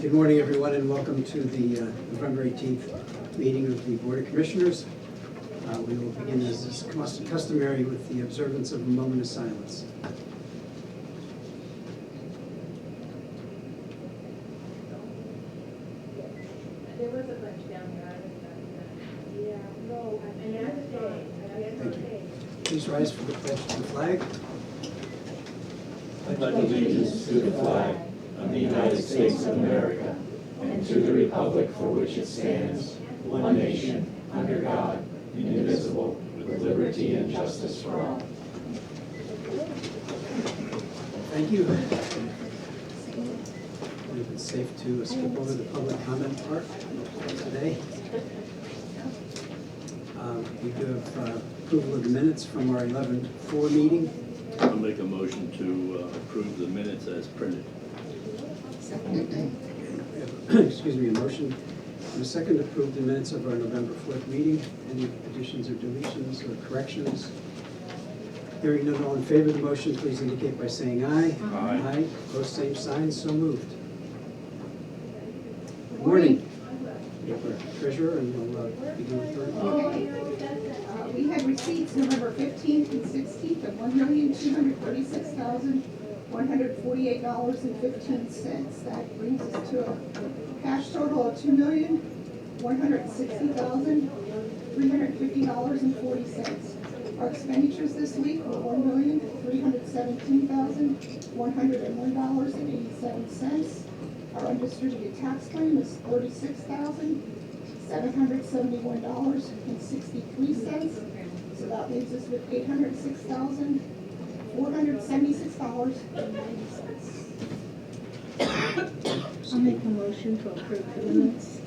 Good morning, everyone, and welcome to the November 18th meeting of the Board of Commissioners. We will begin, as is customary, with the observance of a moment of silence. There was a bunch down there. Yeah, no, and that's day. Thank you. Please rise for the pledge to the flag. I pledge allegiance to the flag of the United States of America and to the republic for which it stands, one nation, under God, indivisible, with liberty and justice for all. Thank you. If it's safe to skip over the public comment part today. We do have approval of the minutes from our 11/4 meeting. I'll make a motion to approve the minutes as printed. Excuse me, a motion and a second to approve the minutes of our November 4th meeting. Any additions or deletions or corrections? Hearing none, all in favor of the motion, please indicate by saying aye. Aye. Aye. Opposed, same sign, so moved. Good morning. We have our treasurer, and we'll begin with her report. Okay. We had receipts November 15th and 16th of $1,236,148.15. That brings us to a cash total of $2,160,350.40. Our expenditures this week were $1,317,101.87. Our undistributed tax claim is $36,771.63. So that leaves us with $806,476.90. I'll make a motion to approve the minutes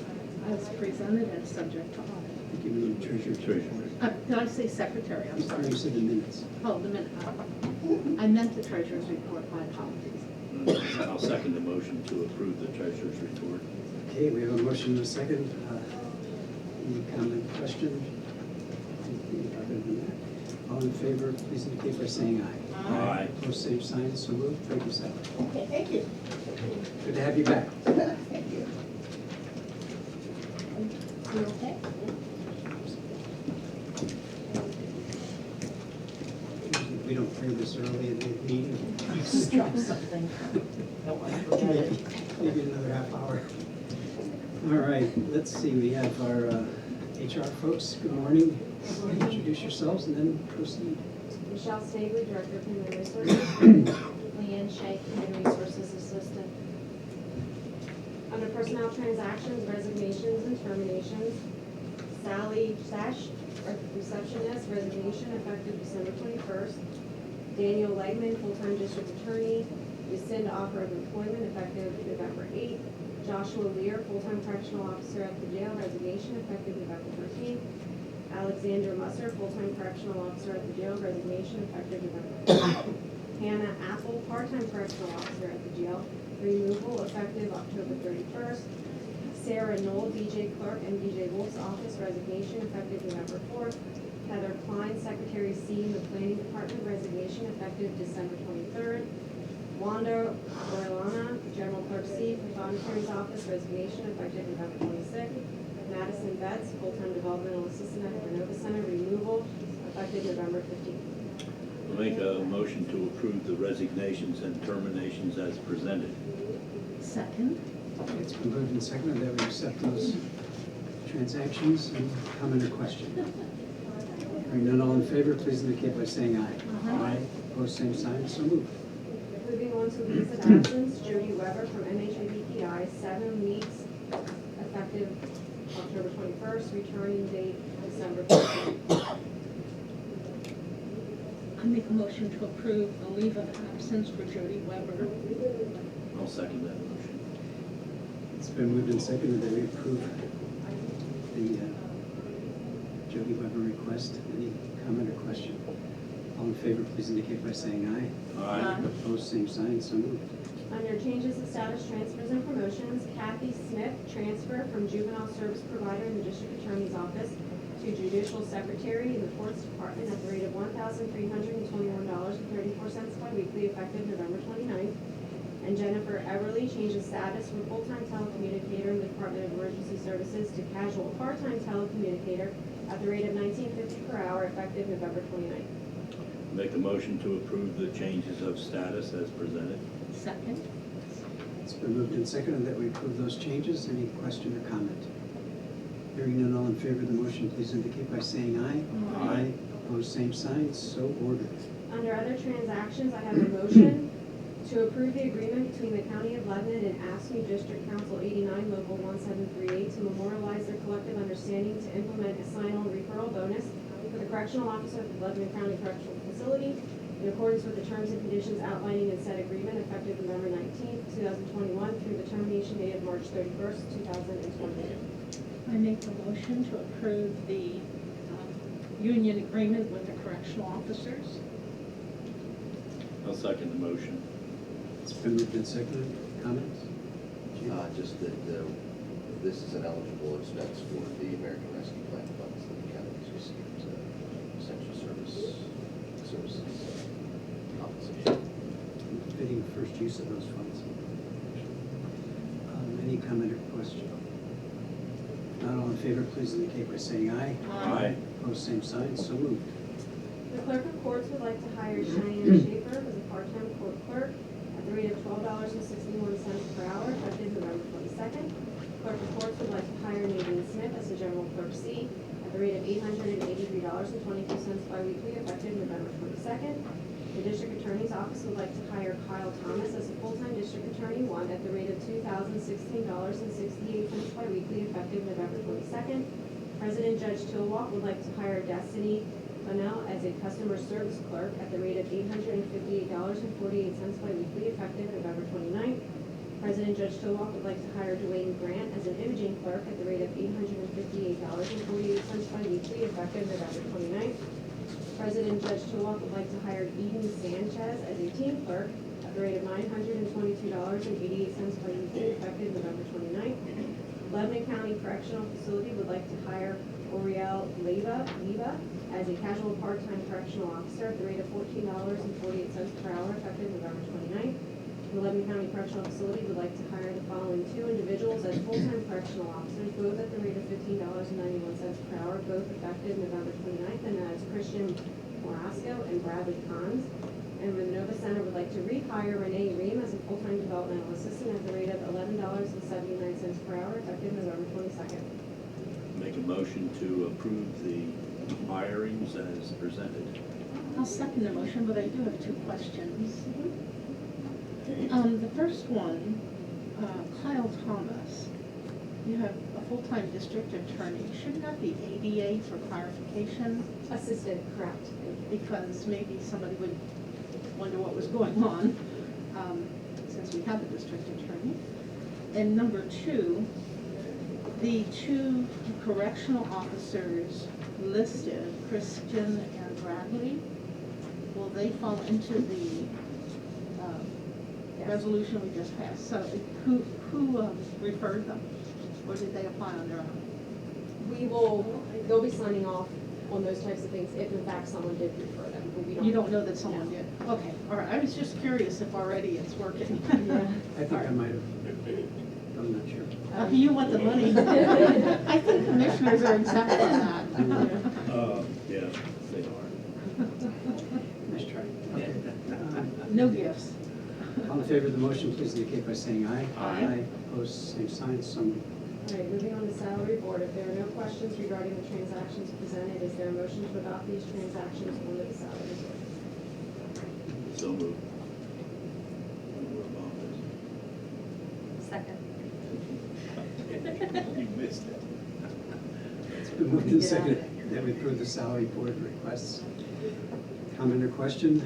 as presented and subject to audit. Thank you, Madam Treasurer. Did I say secretary? I'm sorry. You said the minutes. Oh, the minute. I meant the treasurer's report. My apologies. I'll second the motion to approve the treasurer's report. Okay, we have a motion and a second. Any comment, question? Anything other than that? All in favor, please indicate by saying aye. Aye. Opposed, same sign, so moved. Thank you, Sally. Okay, thank you. Good to have you back. Thank you. You okay? We don't clear this early in the meeting. Just drop something. Don't want to forget it. Maybe another half hour. All right, let's see, we have our HR folks. Good morning. Introduce yourselves and then proceed. Michelle Stagley, Director of Human Resources. Leanne Shea, Human Resources Assistant. Under Personnel Transactions, Resignations and Terminations, Sally Sash, Receptionist, resignation effective December 21st. Daniel Legman, Full-Time District Attorney, rescind offer of employment effective November 8th. Joshua Lear, Full-Time Correctional Officer at the jail, resignation effective November 13th. Alexander Musser, Full-Time Correctional Officer at the jail, resignation effective November 13th. Hannah Apple, Part-Time Correctional Officer at the jail, removal effective October 31st. Sarah Knoll, DJ Clerk, MDJ Wolf's Office, resignation effective November 4th. Heather Klein, Secretary C in the Planning Department, resignation effective December 23rd. Wanda Orlana, General Clerk C, Auditor's Office, resignation effective November 26th. Madison Betts, Full-Time Developmental Assistant at the Nova Center, removal effective November 15th. I'll make a motion to approve the resignations and terminations as presented. Second. It's been moved and seconded that we accept those transactions. And comment or question? Hearing none, all in favor, please indicate by saying aye. Aye. Opposed, same sign, so moved. Moving on to leaves of absence, Jody Weber from MHABPI, 7 weeks effective October 21st, returning date December 15th. I make a motion to approve the leave of absence for Jody Weber. I'll second that motion. It's been moved and seconded that we approve the Jody Weber request. Any comment or question? All in favor, please indicate by saying aye. Aye. Opposed, same sign, so moved. Under changes of status, transfers, and promotions, Kathy Smith, transfer from Juvenile Service Provider in the District Attorney's Office to Judicial Secretary in the Courts Department at the rate of $1,321.34 biweekly effective November 29th. and Jennifer Everly changes status from full-time telecommunicator in the Department of Emergency Services to casual part-time telecommunicator at the rate of $19.50 per hour effective November 29th. Make a motion to approve the changes of status as presented. Second. It's been moved and seconded that we approve those changes. Any question or comment? Hearing none, all in favor of the motion, please indicate by saying aye. Aye. Opposed, same sign, so ordered. Under other transactions, I have a motion to approve the agreement between the County of Lebanon and ASME District Council 89 Local 1738 to memorialize their collective understanding to implement a sign-on referral bonus for the correctional officer at the Lebanon County Correctional Facility in accordance with the terms and conditions outlining in said agreement effective November 19th, 2021 through the termination date of March 31st, 2022. I make the motion to approve the union agreement with the correctional officers. I'll second the motion. It's been moved and seconded. Comments? Just that this is an eligible expense for the American Rescue Plan funds that the county has received, essential services compensation. Fitting first use of those funds. Any comment or question? Not all in favor, please indicate by saying aye. Aye. Opposed, same sign, so moved. The clerk of courts would like to hire Cheyenne Schaefer as a part-time court clerk at the rate of $12.61 per hour effective November 22nd. Clerk of courts would like to hire Nadine Smith as a general clerk C at the rate of $883.22 biweekly effective November 22nd. The district attorney's office would like to hire Kyle Thomas as a full-time district attorney 1 at the rate of $2,016.68 biweekly effective November 22nd. President Judge Tillwalk would like to hire Destiny Bunnell as a customer service clerk at the rate of $858.48 biweekly effective November 29th. President Judge Tillwalk would like to hire Dwayne Grant as an imaging clerk at the rate of $858.48 biweekly effective November 29th. President Judge Tillwalk would like to hire Eden Sanchez as a team clerk at the rate of $922.88 biweekly effective November 29th. Lebanon County Correctional Facility would like to hire Oriel Leva as a casual part-time correctional officer at the rate of $14.48 per hour effective November 29th. The Lebanon County Correctional Facility would like to hire the following 2 individuals as full-time correctional officers, both at the rate of $15.91 per hour, both effective November 29th, and that is Christian Morasco and Bradley Kahns. And the Nova Center would like to rehire Renee Ream as a full-time developmental assistant at the rate of $11.79 per hour, effective November 22nd. Make a motion to approve the hirings as presented. I'll second the motion, but I do have 2 questions. The first one, Kyle Thomas, you have a full-time district attorney. Shouldn't that be ADA for clarification? Assistant, correct. Because maybe somebody would wonder what was going on, since we have a district attorney. And number 2, the 2 correctional officers listed, Christian and Bradley, will they fall into the resolution we just passed? So who referred them? Or did they apply on their own? They'll be signing off on those types of things if in fact someone did refer them. But we You don't know that someone did? Okay, all right. I was just curious if already it's working. Yeah. I think I might have, I'm not sure. You want the money. I think commissioners are exempt from that. Yeah, they are. Nice try. Okay. No gifts. All in favor of the motion, please indicate by saying aye. Aye. Opposed, same sign, so moved. All right, moving on to salary board. If there are no questions regarding the transactions presented, is there a motion to adopt these transactions under the salary board? So moved. Second. You missed it. It's been moved and seconded that we approve the salary board requests. Comment or question?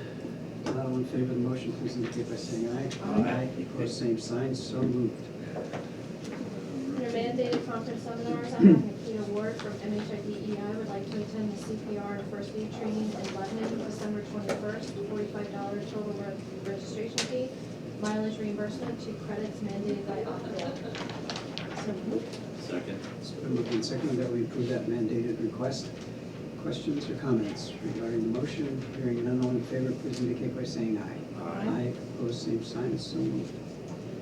Not all in favor of the motion, please indicate by saying aye. Aye. Opposed, same sign, so moved. Under mandated conference seminars, I have Nikita Ward from MHIDEI would like to attend the CPR and first aid training in Lebanon, December 21st, $45 total registration fee, mileage reimbursement, 2 credits mandated by OPDA. So moved. Second. It's been moved and seconded that we approve that mandated request. questions or comments regarding the motion? Hearing none, all in favor, please indicate by saying aye. Aye. Opposed, same sign, so moved.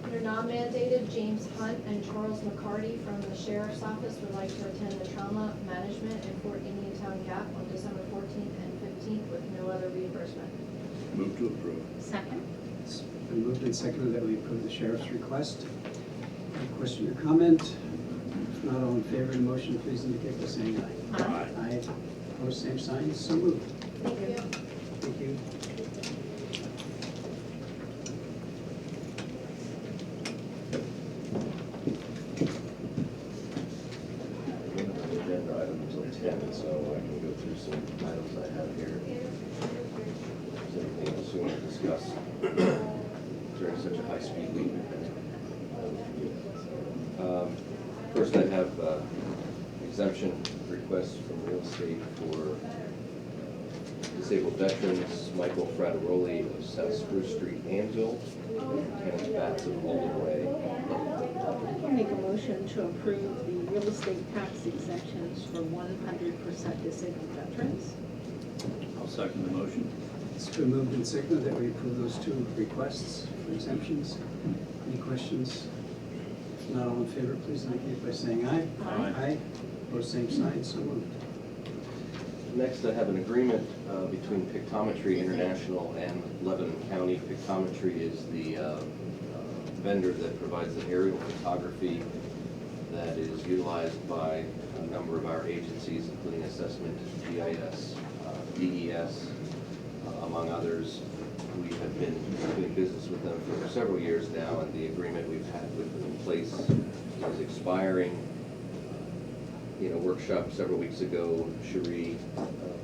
Under non-mandated, James Hunt and Charles McCarty from the Sheriff's Office would like to attend the Trauma Management in Fort Indiantown Gap on December 14th and 15th with no other reimbursement. Move to approve. Second. It's been moved and seconded that we approve the sheriff's request. Any question or comment? If not, all in favor of the motion, please indicate by saying aye. Aye. Aye. Opposed, same sign, so moved. Thank you. Thank you. Agenda item until 10, so I can go through some items I have here. Is there anything else you want to discuss during such a high-speed week? First, I have exemption requests from real estate for disabled veterans, Michael Frateroli of South Spruce Street, Anvil, and Kenneth Batts of Alden Way. I'll make a motion to approve the real estate tax exemptions for 100% disabled veterans. I'll second the motion. It's been moved and seconded that we approve those two requests for exemptions. Any questions? If not, all in favor, please indicate by saying aye. Aye. Aye. Opposed, same sign, so moved. Next, I have an agreement between Pictometry International and Lebanon County. Pictometry is the vendor that provides the aerial photography that is utilized by a number of our agencies, including assessment, GIS, DES, among others. We have been doing business with them for several years now, and the agreement we've had with them in place is expiring. In a workshop several weeks ago, Cherie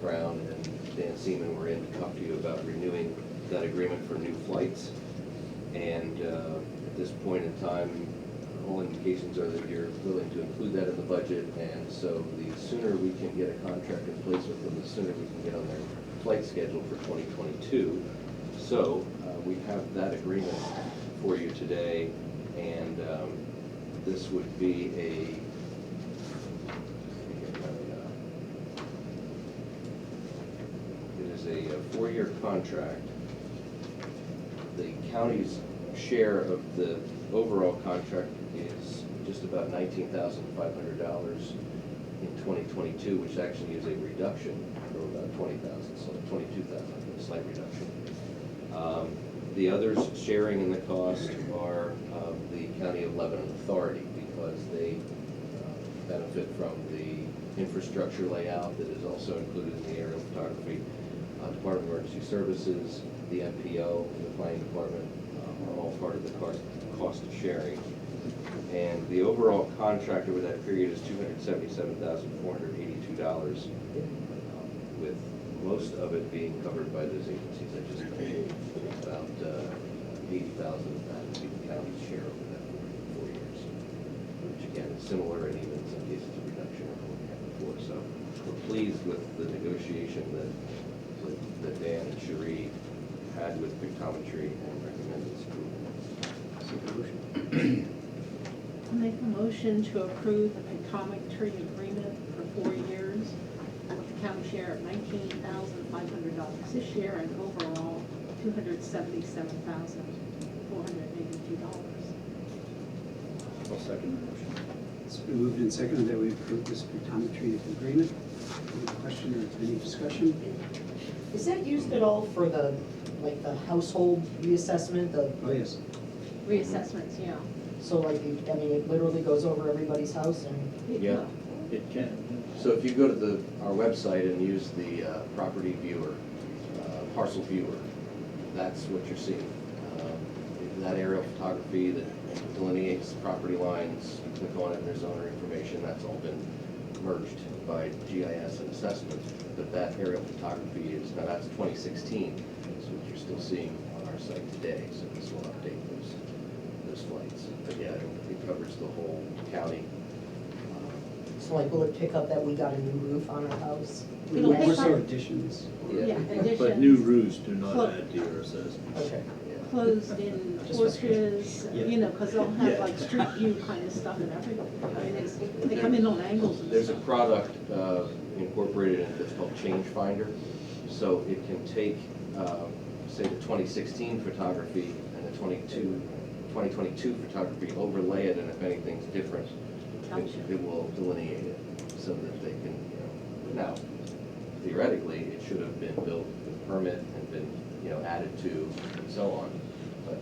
Brown and Dan Seaman were in to talk to you about renewing that agreement for new flights. And at this point in time, all indications are that you're willing to include that in the budget. And so the sooner we can get a contract in place with them, the sooner we can get on their flight schedule for 2022. So we have that agreement for you today, and this would be it is a 4-year contract. The county's share of the overall contract is just about $19,500 in 2022, which actually is a reduction from about $20,000, so $22,000, a slight reduction. The others sharing in the cost are the County of Lebanon Authority, because they benefit from the infrastructure layout that is also included in the aerial photography. Department of Emergency Services, the MPO, and the Planning Department are all part of the cost sharing. And the overall contract over that period is $277,482, with most of it being covered by those agencies I just mentioned. About $80,000 of that would be the county's share over that 4 years, which again is similar and even in some cases a reduction over what we had before. So we're pleased with the negotiation that Dan and Cherie had with Pictometry and recommend its approval. Seek a motion. I'll make a motion to approve the Pictometry agreement for 4 years with the county share of $19,500 this year and overall $277,482. I'll second the motion. It's been moved and seconded that we approve this pictometry agreement. Any question or any discussion? Is that used at all for the, like, the household reassessment, Oh, yes. Reassessments, yeah. so like, I mean, it literally goes over everybody's house and, Yeah. It can. So if you go to our website and use the property viewer, parcel viewer, that's what you're seeing. That aerial photography that delineates property lines, you click on it and there's owner information, that's all been merged by GIS and assessment. But that aerial photography is, now that's 2016, is what you're still seeing on our site today, so this will update those flights. But yeah, it covers the whole county. so like, will it pick up that we got a new roof on our house? It'll More pick so up- additions. Yeah, additions. But new roofs do not Look. add to your assessment. Okay. Yeah. closed-in Just- porches, Yeah. you know, because they'll have Yeah. like street view kind of stuff and everything. I mean, they come in on angles and There's a stuff. product incorporated in it that's called Change Finder. So it can take, say, the 2016 photography and the 2022 photography, overlay it, and if anything's different, it will delineate it so that they can, now, theoretically, it should have been built with a permit and been, added to and so on, but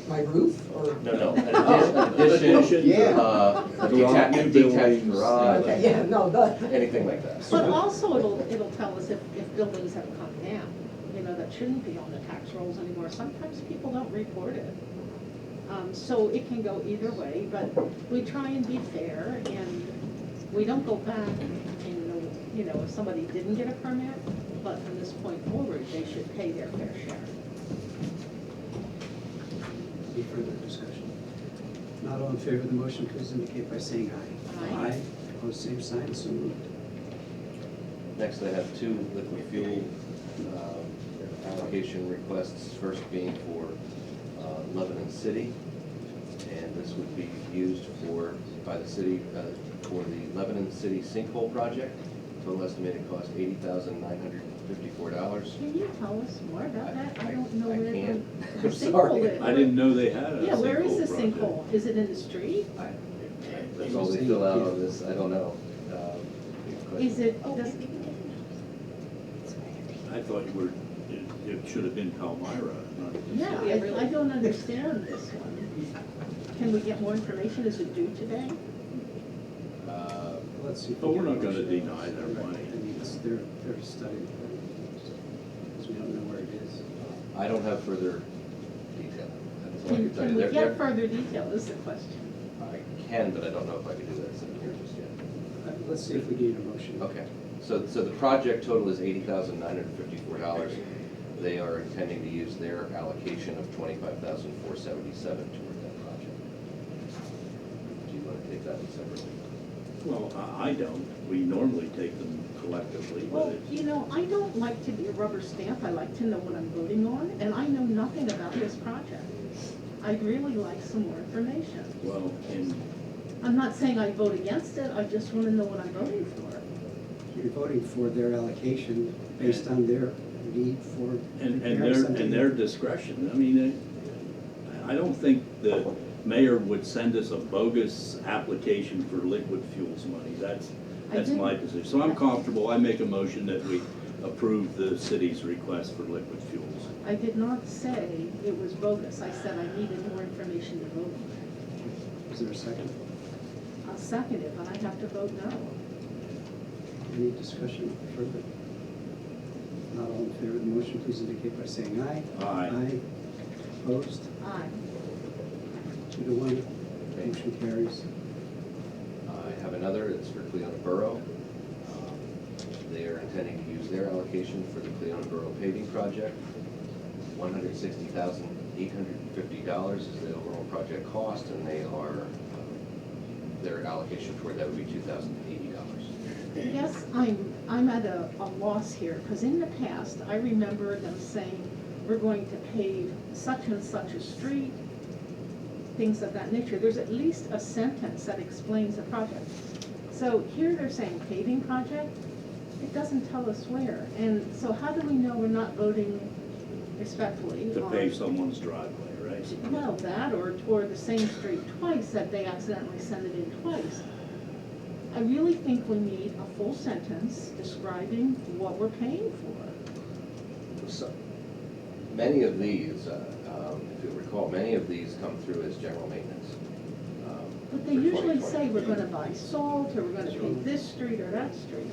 My roof, or? no, an addition, Yeah. a New detached buildings, garage, Okay, yeah, no, that. anything like that. But also it'll tell us if buildings have come down, you know, that shouldn't be on the tax rolls anymore. Sometimes people don't report it. So it can go either way, but we try and be fair, and we don't go back and, if somebody didn't get a permit, but from this point forward, they should pay their fair share. Any further discussion? Not all in favor of the motion, please indicate by saying aye. Aye. Opposed, same sign, so moved. Next, I have two liquid fuel allocation requests, first being for Lebanon City. And this would be used by the city for the Lebanon City sinkhole project. Total estimated cost $80,954. Can you tell us more about that? I don't know I where can't. the I'm sorry. sinkhole is. I didn't know they had a Yeah, where is the sinkhole project. sinkhole? Is it in the street? That's all they fill out on this, I don't know. Is it, does, I thought it should have been Palmyra, not. yeah, I don't understand this one. Can we get more information? Is it due today? Let's see. if But we we're can not gonna motion. deny their Right. money. I mean, it's their study, because we don't know where it is. I don't have further detail. That's all I can tell Can you. we get further detail is the question. I can, but I don't know if I can do that sitting here just yet. Let's see if we get a motion. Okay, so the project total is $80,954. They are intending to use their allocation of $25,477 toward that project. Do you want to take that one separately? Well, I don't. We normally take them collectively, but Well, it's, I don't like to be a rubber stamp. I like to know what I'm voting on, and I know nothing about this project. I'd really like some more information. well, in, I'm not saying I vote against it, I just want to know what I'm voting for. You're voting for their allocation based on their need for and preparing something. their discretion. I mean, I don't think the mayor would send us a bogus application for liquid fuels money. That's my position. So I'm comfortable. I make a motion that we approve the city's request for liquid fuels. I did not say it was bogus. I said I needed more information to vote on Is there a second? it. I'll second it, but I have to vote no. Any discussion further? Not all in favor of the motion, please indicate by saying aye. Aye. Aye. Opposed? Aye. 2-1. Motion carries. I have another, it's for Cleona Borough. They are intending to use their allocation for the Cleona Borough paving project. $160,850 is the overall project cost, and their allocation toward that would be $2,080. Yes, I'm at a loss here, because in the past, I remember them saying, we're going to pave such and such a street, things of that nature. There's at least a sentence that explains the project. So here they're saying paving project, it doesn't tell us where. And so how do we know we're not voting respectfully? To on- pave someone's driveway, right? Well, that, or the same street twice, that they accidentally send it in twice. I really think we need a full sentence describing what we're paying for. So, many of these, if you recall, many of these come through as general maintenance. But they for usually 2020. say we're gonna buy salt, or we're gonna pave this street or that street.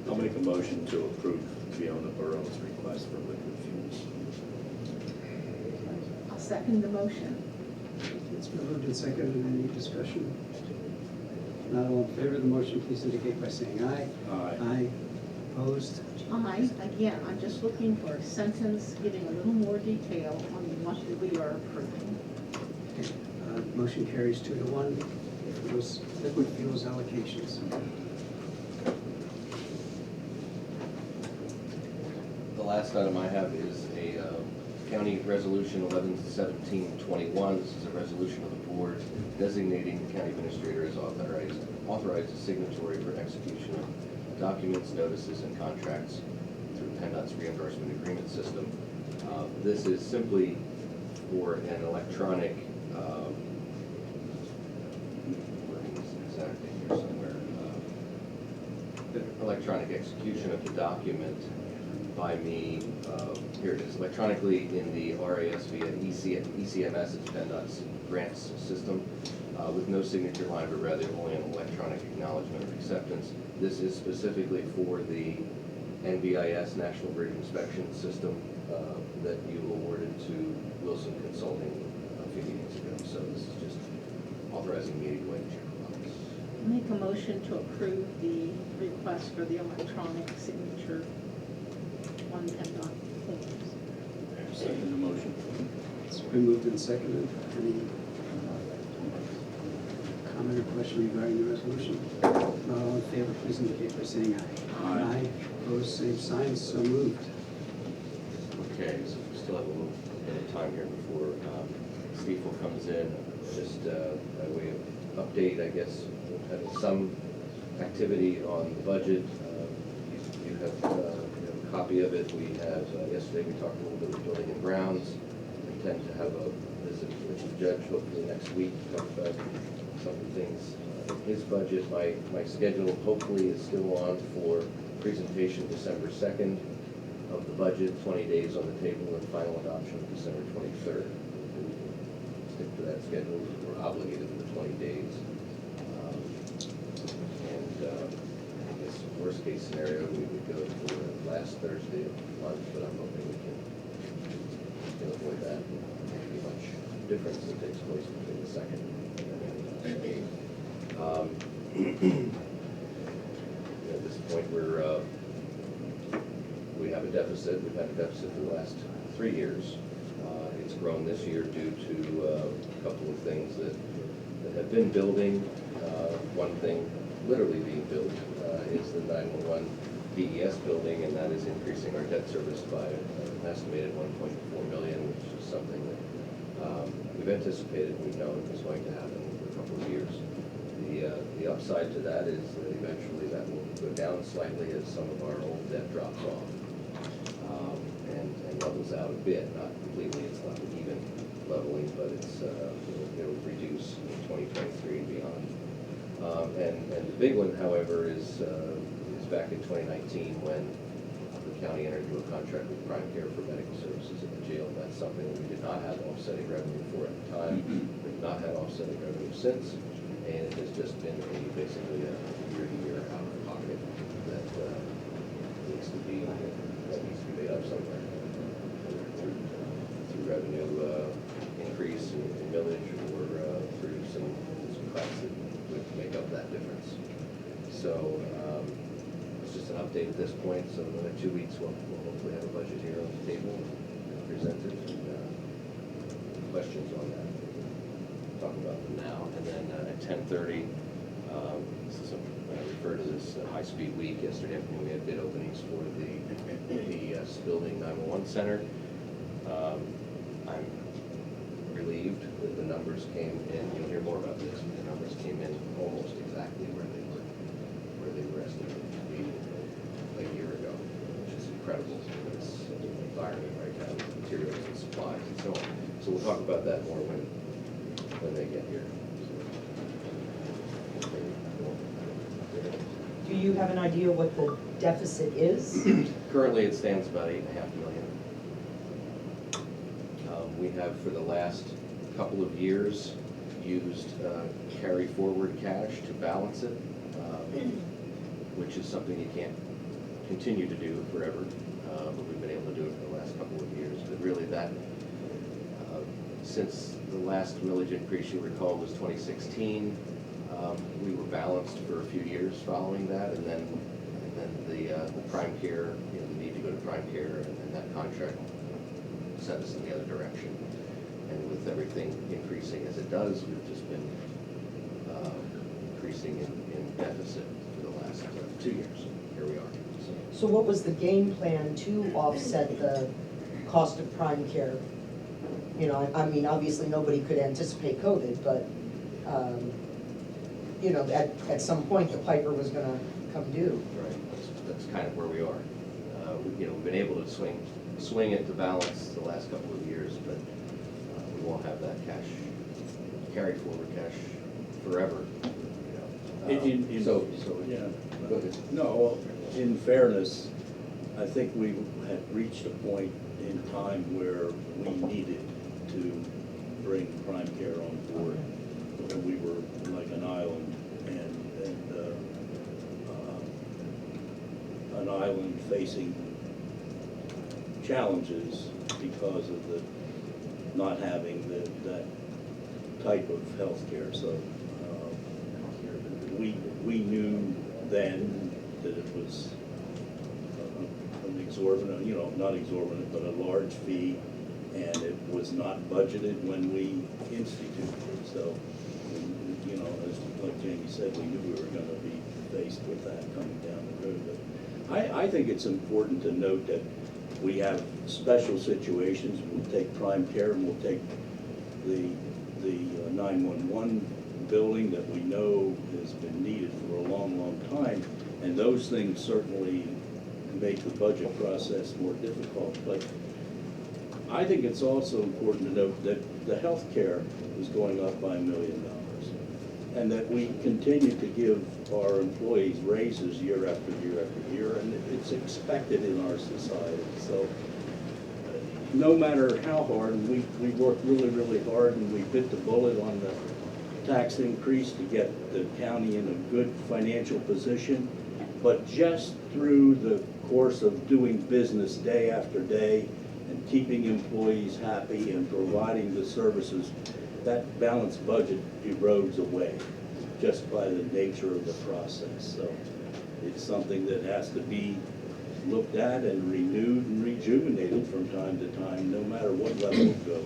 I'll make a motion to approve Fiona Borough's request for liquid fuels. I'll second the motion. It's been moved and seconded. Any discussion? Not all in favor of the motion, please indicate by saying aye. Aye. Aye. Opposed? Aye, again, I'm just looking for a sentence giving a little more detail on what we are approving. Okay. Motion carries 2-1 for those liquid fuels allocations. The last item I have is a County Resolution 111721. This is a resolution of the board designating the county administrator as authorized signatory for execution of documents, notices, and contracts through PennDOT's reimbursement agreement system. This is simply for an electronic, wording is exactly here somewhere, electronic execution of the document by me, here it is, electronically in the RAS via ECMS, it's PennDOT's grants system, with no signature line, but rather only an electronic acknowledgement of acceptance. This is specifically for the NBIS, National Bridge Inspection System, that you awarded to Wilson Consulting a few meetings ago. So this is just authorizing me to go ahead and check the box. Make a motion to approve the request for the electronic signature on PennDOT forms. Second the motion. It's been moved and seconded. Any comment or question regarding the resolution? Not all in favor, please indicate by saying aye. Aye. Opposed, same sign, so moved. Okay, so we still have a little bit of time here before Steve comes in. Just by way of update, I guess, we've had some activity on the budget. You have a copy of it. We have, yesterday we talked a little bit with Building and Grounds. We intend to have a visit with the judge hopefully next week, talk about some of the things in his budget. My schedule hopefully is still on for presentation December 2nd of the budget, 20 days on the table, and final adoption December 23rd. Stick to that schedule. We're obligated to the 20 days. I guess worst case scenario, we would go for last Thursday of the month, but I'm hoping we can avoid that. There won't be much difference that takes place between the second and the at this point, we have a deficit. We've had a deficit for the last 3 years. It's grown this year due to a couple of things that have been building. One thing literally being built is the 911 DES building, and that is increasing our debt service by an estimated $1.4 million, which is something that we've anticipated, we've known was going to happen for a couple of years. The upside to that is that eventually that will go down slightly as some of our old debt drops off and levels out a bit. Not completely, it's not an even leveling, but it'll reduce in 2023 and beyond. And the big one, however, is back in 2019 when the county entered into a contract with Prime Care for medical services at the jail. That's something that we did not have offsetting revenue for at the time. We've not had offsetting revenue since, and it has just been basically a year-to-year out of pocket that needs to be made up somewhere through revenue increase in millage or through some cuts that would make up that difference. So it's just an update at this point. So in the 2 weeks, we'll hopefully have a budget here on the table presented. And questions on that? Talk about them now. And then at 10:30, this is I refer to this high-speed week. Yesterday afternoon, we had bid openings for the building 911 center. I'm relieved that the numbers came in. You'll hear more about this. The numbers came in almost exactly where they were estimated to be a year ago, which is incredible in this environment right now with materials and supplies and so on. So we'll talk about that more when they get here. Do you have an idea what the deficit is? Currently, it stands about $8.5 million. We have, for the last couple of years, used carry forward cash to balance it, which is something you can't continue to do forever, but we've been able to do it for the last couple of years. But really that, since the last millage increase you recall was 2016, we were balanced for a few years following that, and then the prime care, the need to go to prime care, and that contract set us in the other direction. And with everything increasing as it does, we've just been increasing in deficit for the last 2 years. Here we are. So what was the game plan to offset the cost of prime care. You know, I mean, obviously, nobody could anticipate COVID, but, you know, at some point, the piper was gonna come due. Right, that's kind of where we are. You know, we've been able to swing it to balance the last couple of years, but we won't have that cash, carry forward cash forever, you know. So, Yeah. go ahead. No, well, in fairness, I think we had reached a point in time where we needed to bring prime care on board. And we were like an island, and an island facing challenges because of the not having that type of health care. So we knew then that it was an exorbitant, you know, not exorbitant, but a large fee, and it was not budgeted when we instituted it. So, you know, as like Jamie said, we knew we were going to be faced with that coming down the road. But I think it's important to note that we have special situations. We'll take prime care, and we'll take the 911 building that we know has been needed for a long, long time, and those things certainly make the budget process more difficult. But I think it's also important to note that the health care is going up by $1 million, and that we continue to give our employees raises year after year after year, and it's expected in our society. So no matter how hard, and we worked really, really hard, and we bit the bullet on the tax increase to get the county in a good financial position, but just through the course of doing business day after day and keeping employees happy and providing the services, that balanced budget erodes away just by the nature of the process. So it's something that has to be looked at and renewed and rejuvenated from time to time, no matter what level it goes.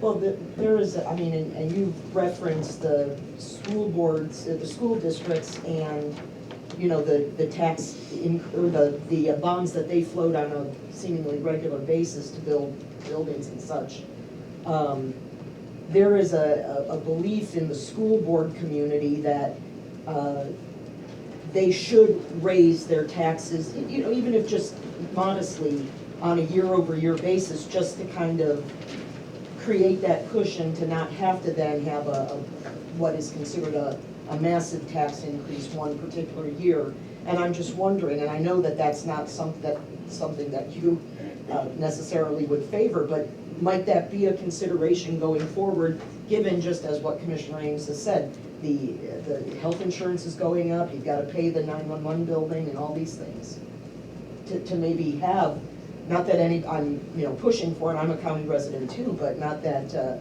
Well, there is, I mean, and you referenced the school boards, the school districts, and, you know, the tax, or the bonds that they float on a seemingly regular basis to build buildings and such. There is a belief in the school board community that they should raise their taxes, you know, even if just modestly on a year-over-year basis, just to kind of create that cushion to not have to then have what is considered a massive tax increase one particular year. And I'm just wondering, and I know that that's not something that you necessarily would favor, but might that be a consideration going forward, given just as what Commissioner Ames has said, the health insurance is going up, you've got to pay the 911 building and all these things. To maybe have, not that I'm, you know, pushing for it, I'm a county resident too, but not that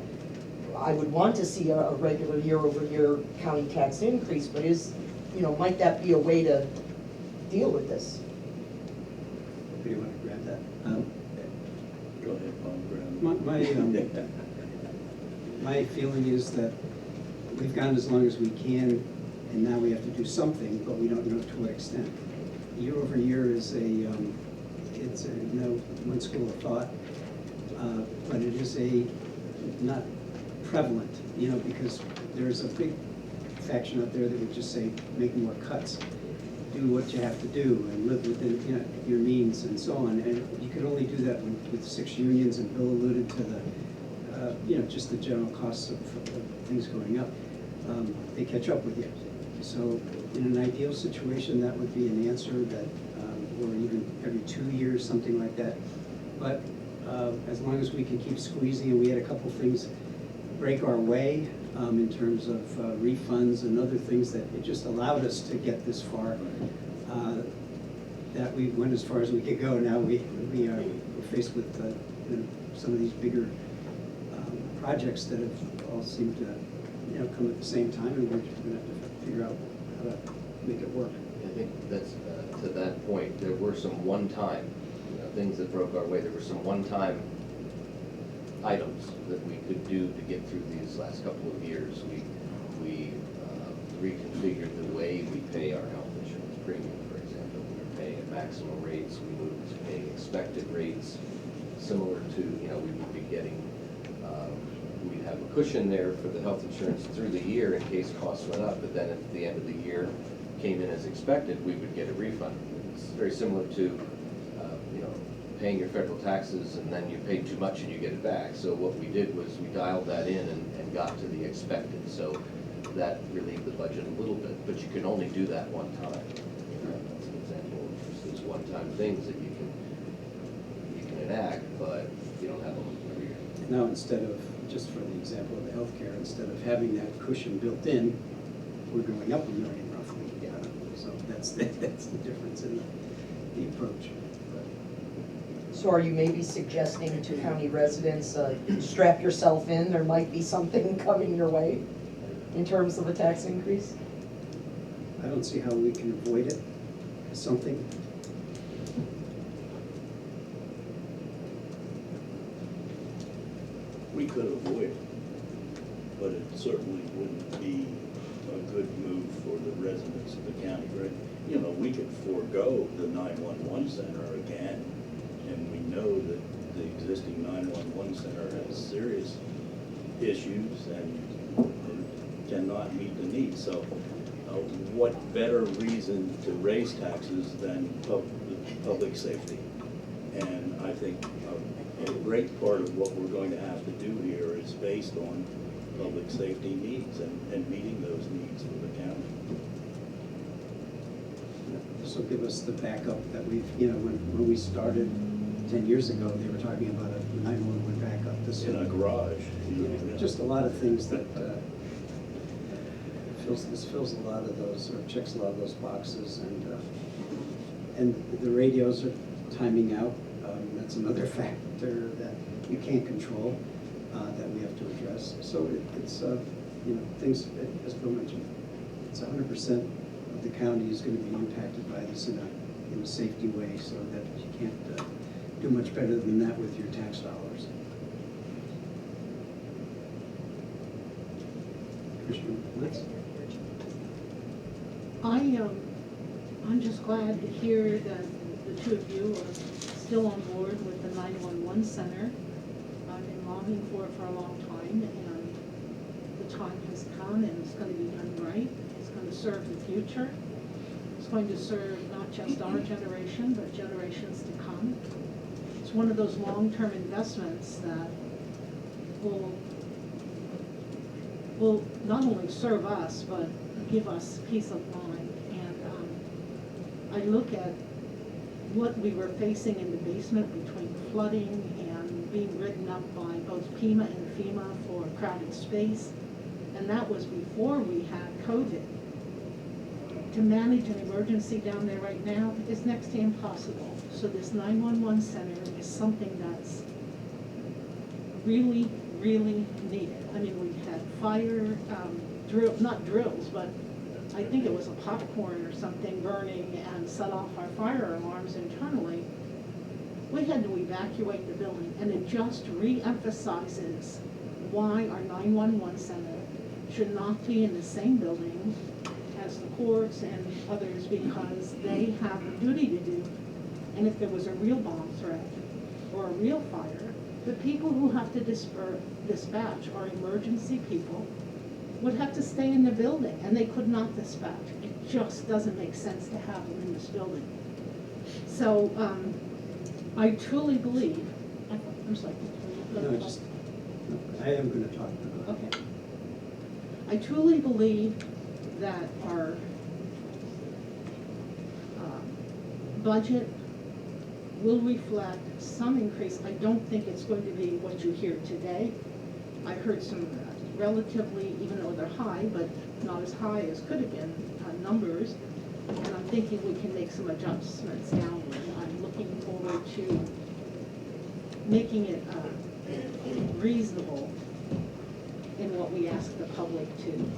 I would want to see a regular year-over-year county tax increase, but you know, might that be a way to deal with this? Do you want to grab that? Go ahead, Bob. My feeling is that we've gone as long as we can, and now we have to do something, but we don't know to what extent. Year over year is it's no one school of thought, but it is not prevalent, you know, because there's a big faction out there that would just say, make more cuts, do what you have to do, and live within, you know, your means and so on. And you can only do that with 6 unions, and Bill alluded to the, you know, just the general costs of things going up. They catch up with you. So in an ideal situation, that would be an answer that, or even every 2 years, something like that. But as long as we can keep squeezing, and we had a couple things break our way in terms of refunds and other things that it just allowed us to get this far, that we went as far as we could go. Now we're faced with you know, some of these bigger projects that have all seemed to, you know, come at the same time, and we're just going to have to figure out how to make it work. I think that's, to that point, there were some one-time, you know, things that broke our way. There were some one-time items that we could do to get through these last couple of years. We reconfigured the way we pay our health insurance premium, for example. We were paying at maximum rates, we moved to paying expected rates. similar to, we would be getting, we'd have a cushion there for the health insurance through the year in case costs went up, but then at the end of the year came in as expected, we would get a refund. It's very similar to, paying your federal taxes and then you paid too much and you get it back. So what we did was we dialed that in and got to the expected. So that relieved the budget a little bit, but you can only do that one time. That's an example of these one-time things that you can enact, but you don't have them every year. Now, instead of, just for the example of the healthcare, instead of having that cushion built in, we're going up $1 million roughly. So that's the difference in the approach. So are you maybe suggesting to county residents, strap yourself in, there might be something coming your way in terms of a tax increase? I don't see how we can avoid it. Something. We could avoid it, but it certainly wouldn't be a good move for the residents of the county, right? We could forego the 911 center again, and we know that the existing 911 center has serious issues and cannot meet the needs. So what better reason to raise taxes than public safety? And I think a great part of what we're going to have to do here is based on public safety needs and meeting those needs for the county. This will give us the backup that we've, when we started 10 years ago, they were talking about a 911 backup. This In a garage. just a lot of things that fills a lot of those, or checks a lot of those boxes, and the radios are timing out. That's another factor that you can't control, that we have to address. So it's things, as Bill mentioned, it's 100% of the county is going to be impacted by this in a safety way, so that you can't do much better than that with your tax dollars. Commissioner Litz? I'm just glad to hear that the two of you are still on board with the 911 center. I've been lobbying for it for a long time, and the time has come, and it's going to be done right. It's going to serve the future. It's going to serve not just our generation, but generations to come. It's one of those long-term investments that will not only serve us, but give us peace of mind. And I look at what we were facing in the basement between flooding and being ridden up by both PEMA and FEMA for crowded space, and that was before we had COVID. To manage an emergency down there right now is next to impossible. So this 911 center is something that's really, really needed. I mean, we had fire, not drills, but I think it was a popcorn or something burning and set off our fire alarms internally. We had to evacuate the building, and it just re-emphasizes why our 911 center should not be in the same building as the courts and others, because they have a duty to do. And if there was a real bomb threat or a real fire, the people who have to dispatch our emergency people would have to stay in the building, and they could not dispatch. It just doesn't make sense to have them in this building. So I truly believe, I'm sorry. No, I am going to talk about it. Okay. I truly believe that our budget will reflect some increase. I don't think it's going to be what you hear today. I heard some relatively, even though they're high, but not as high as could have been, numbers. And I'm thinking we can make some adjustments downward. I'm looking forward to making it reasonable in what we ask the public to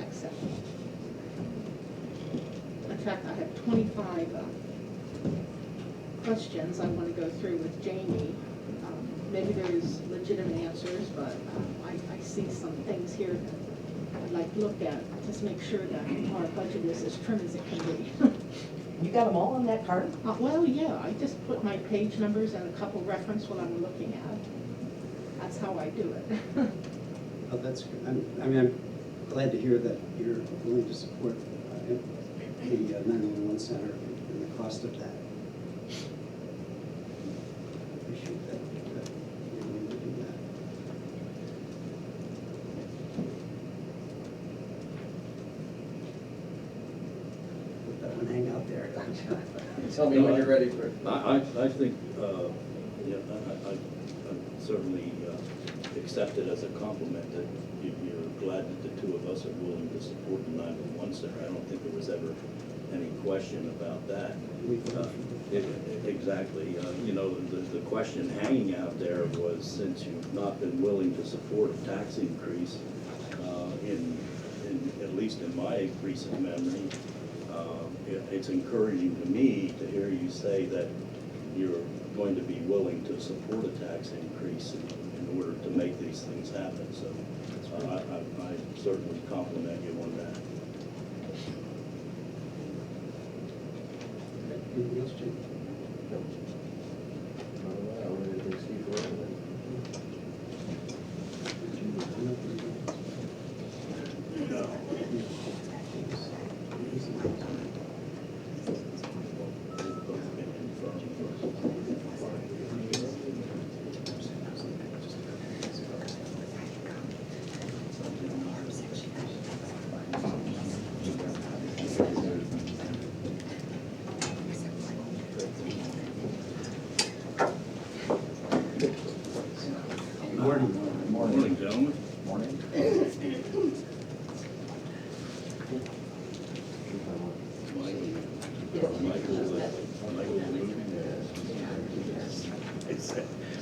accept. In fact, I have 25 questions I want to go through with Jamie. Maybe there's legitimate answers, but I see some things here that I'd like to look at, just make sure that our budget is as trim as it can be. You got them all on that card? Well, yeah, I just put my page numbers and a couple reference what I'm looking at. That's how I do it. Oh, that's good. I'm glad to hear that you're willing to support the 911 center and the cost of that. Appreciate that you're willing to do that. Let that one hang out there. Tell me when you're ready for it. I think, yeah, I certainly accept it as a compliment that you're glad that the two of us are willing to support the 911 center. I don't think there was ever any question about that. Exactly. You know, the question hanging out there was, since you've not been willing to support a tax increase, at least in my recent memory, it's encouraging to me to hear you say that you're going to be willing to support a tax increase in order to make these things happen. So I certainly compliment you on that. Anything else, Jim? I'm ready to take Steve forward. Morning, gentlemen. Morning.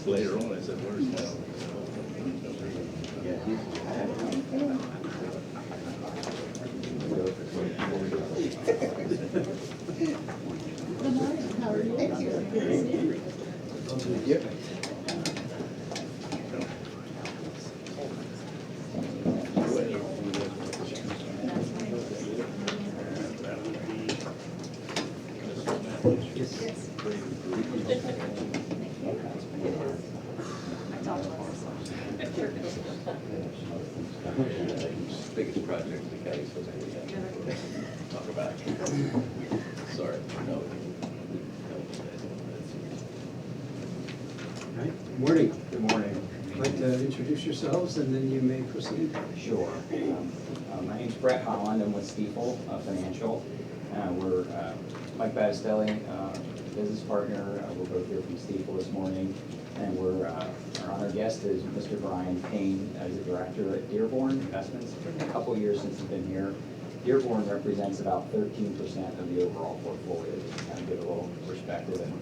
Later on, I said, where's Mel? Good morning, how are you? Yep. Biggest project the county's supposed to talk about. Sorry, no. All right, good morning. Good morning. I'd like to introduce yourselves, and then you may proceed. Sure. My name's Brett Holland. I'm with Stifel Financial. We're Mike Battistelli, business partner. We're both here from Stifel this morning. And our honored guest is Mr. Brian Payne, as a director at Dearborn Investments. It's been a couple years since he's been here. Dearborn represents about 13% of the overall portfolio, just to kind of give a little perspective. And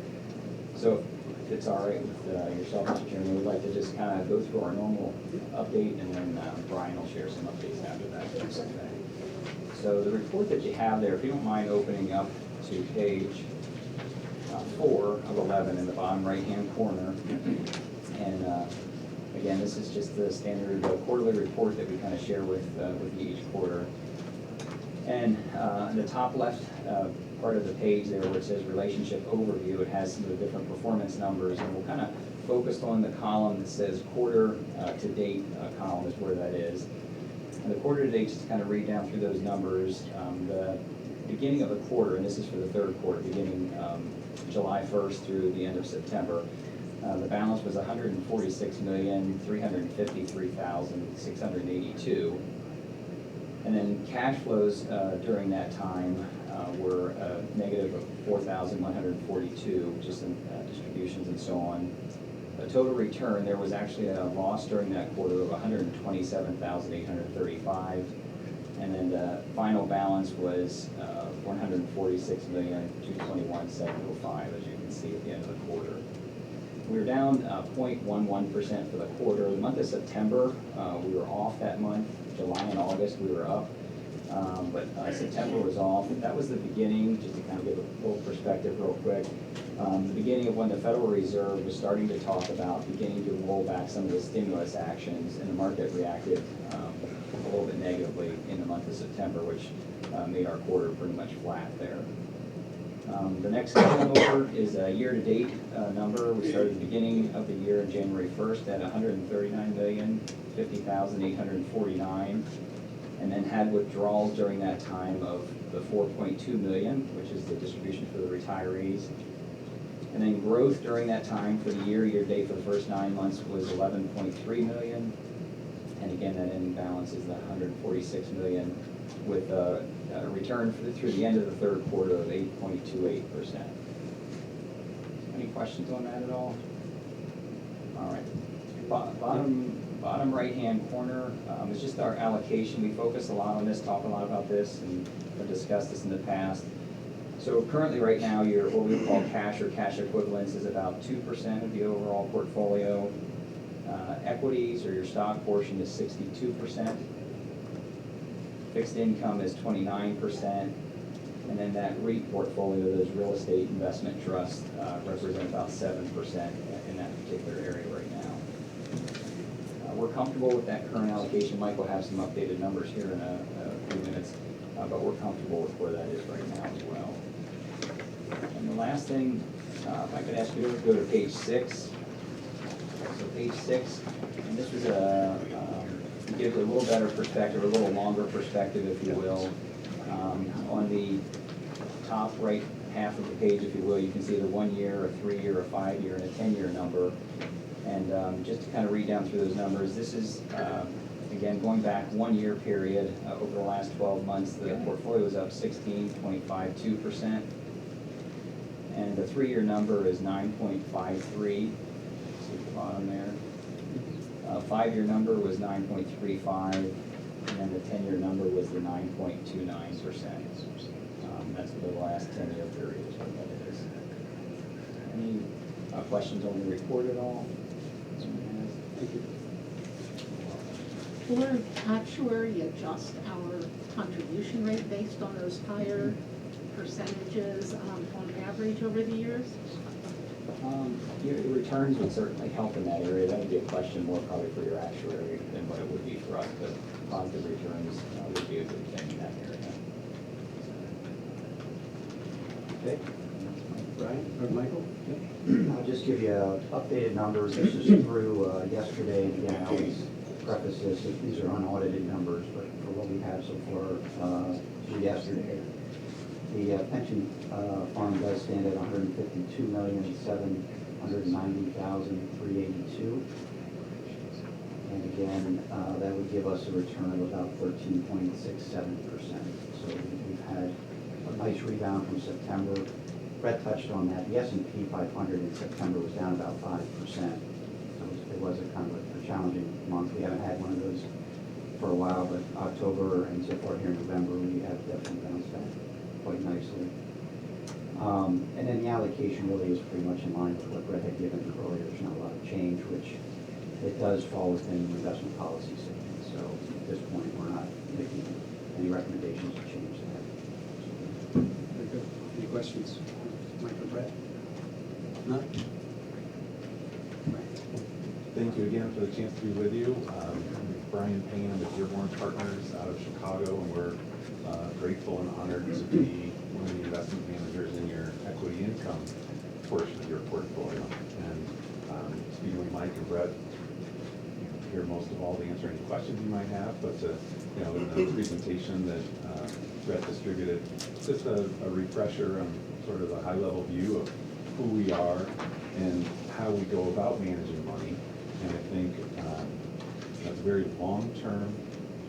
so if it's all right with yourself, Mr. Chairman, we'd like to just kind of go through our normal update, and then Brian will share some updates after that. So the report that you have there, if you don't mind opening up to page 4 of 11 in the bottom right-hand corner. And again, this is just the standard quarterly report that we kind of share with you each quarter. And in the top left part of the page there where it says relationship overview, it has some of the different performance numbers, and we're kind of focused on the column that says quarter to date column is where that is. And the quarter to date, just kind of read down through those numbers. The beginning of the quarter, and this is for the third quarter, beginning July 1st through the end of September, the balance was $146,353,682. And then cash flows during that time were negative $4,142, just in distributions and so on. The total return, there was actually a loss during that quarter of $127,835. And then the final balance was $146,221,705, as you can see at the end of the quarter. We were down 0.11% for the quarter. The month of September, we were off that month. July and August, we were up. But September was off. That was the beginning, just to kind of give a little perspective real quick, the beginning of when the Federal Reserve was starting to talk about beginning to roll back some of the stimulus actions, and the market reacted a little bit negatively in the month of September, which made our quarter pretty much flat there. The next column over is a year-to-date number. We started at the beginning of the year on January 1st at $139,050,849, and then had withdrawals during that time of the $4.2 million, which is the distribution for the retirees. And then growth during that time for the year-to-date for the first 9 months was $11.3 million. And again, that ending balance is the $146 million with a return through the end of the third quarter of 8.28%. Any questions on that at all? All right. Bottom right-hand corner is just our allocation. We focus a lot on this, talk a lot about this, and have discussed this in the past. So currently, right now, your what we call cash or cash equivalents is about 2% of the overall portfolio. Equities or your stock portion is 62%. Fixed income is 29%. And then that REIT portfolio, those real estate investment trusts, represent about 7% in that particular area right now. We're comfortable with that current allocation. Mike will have some updated numbers here in a few minutes, but we're comfortable with where that is right now as well. And the last thing, if I could ask you to go to page 6. So page 6, and this was gives a little better perspective, a little longer perspective, if you will. On the top right half of the page, if you will, you can see the 1 year, a 3 year, a 5 year, and a 10-year number. And just to kind of read down through those numbers, this is, again, going back 1 year period, over the last 12 months, the portfolio was up 16.52%. And the 3 year number is 9.53. See at the bottom there. 5 year number was 9.35, and then the 10-year number was the 9.29%. That's for the last 10-year period is what that is. Any questions on the report at all? Thank you. For actuary, adjust our contribution rate based on those higher percentages on average over the years? Your returns would certainly help in that area. That would be a question more probably for your actuary than what it would be for us, but positive returns would be a good thing in that area. Okay. Brian or Michael? I'll just give you updated numbers. This is through yesterday. And again, I always preface this, that these are unaudited numbers, but for what we have so far through yesterday. The pension fund does stand at $152,790,382. And again, that would give us a return of about 13.67%. So we've had a nice rebound from September. Brett touched on that. The S&P 500 in September was down about 5%. So it was a kind of a challenging month. We haven't had one of those for a while, but October and so far here in November, we have definitely bounced back quite nicely. And then the allocation really is pretty much in line with what Brett had given earlier. There's not a lot of change, which it does fall within the investment policy statement. So at this point, we're not making any recommendations to change that. Very good. Any questions? Mike or Brett? None? Thank you again for the chance to be with you. I'm Brian Payne with Dearborn Partners out of Chicago, and we're grateful and honored to be one of the investment managers in your equity income portion of your portfolio. And speaking with Mike and Brett, here most of all to answer any questions you might have, but in the presentation that Brett distributed, just a refresher on sort of a high-level view of who we are and how we go about managing money. And I think that's a very long-term,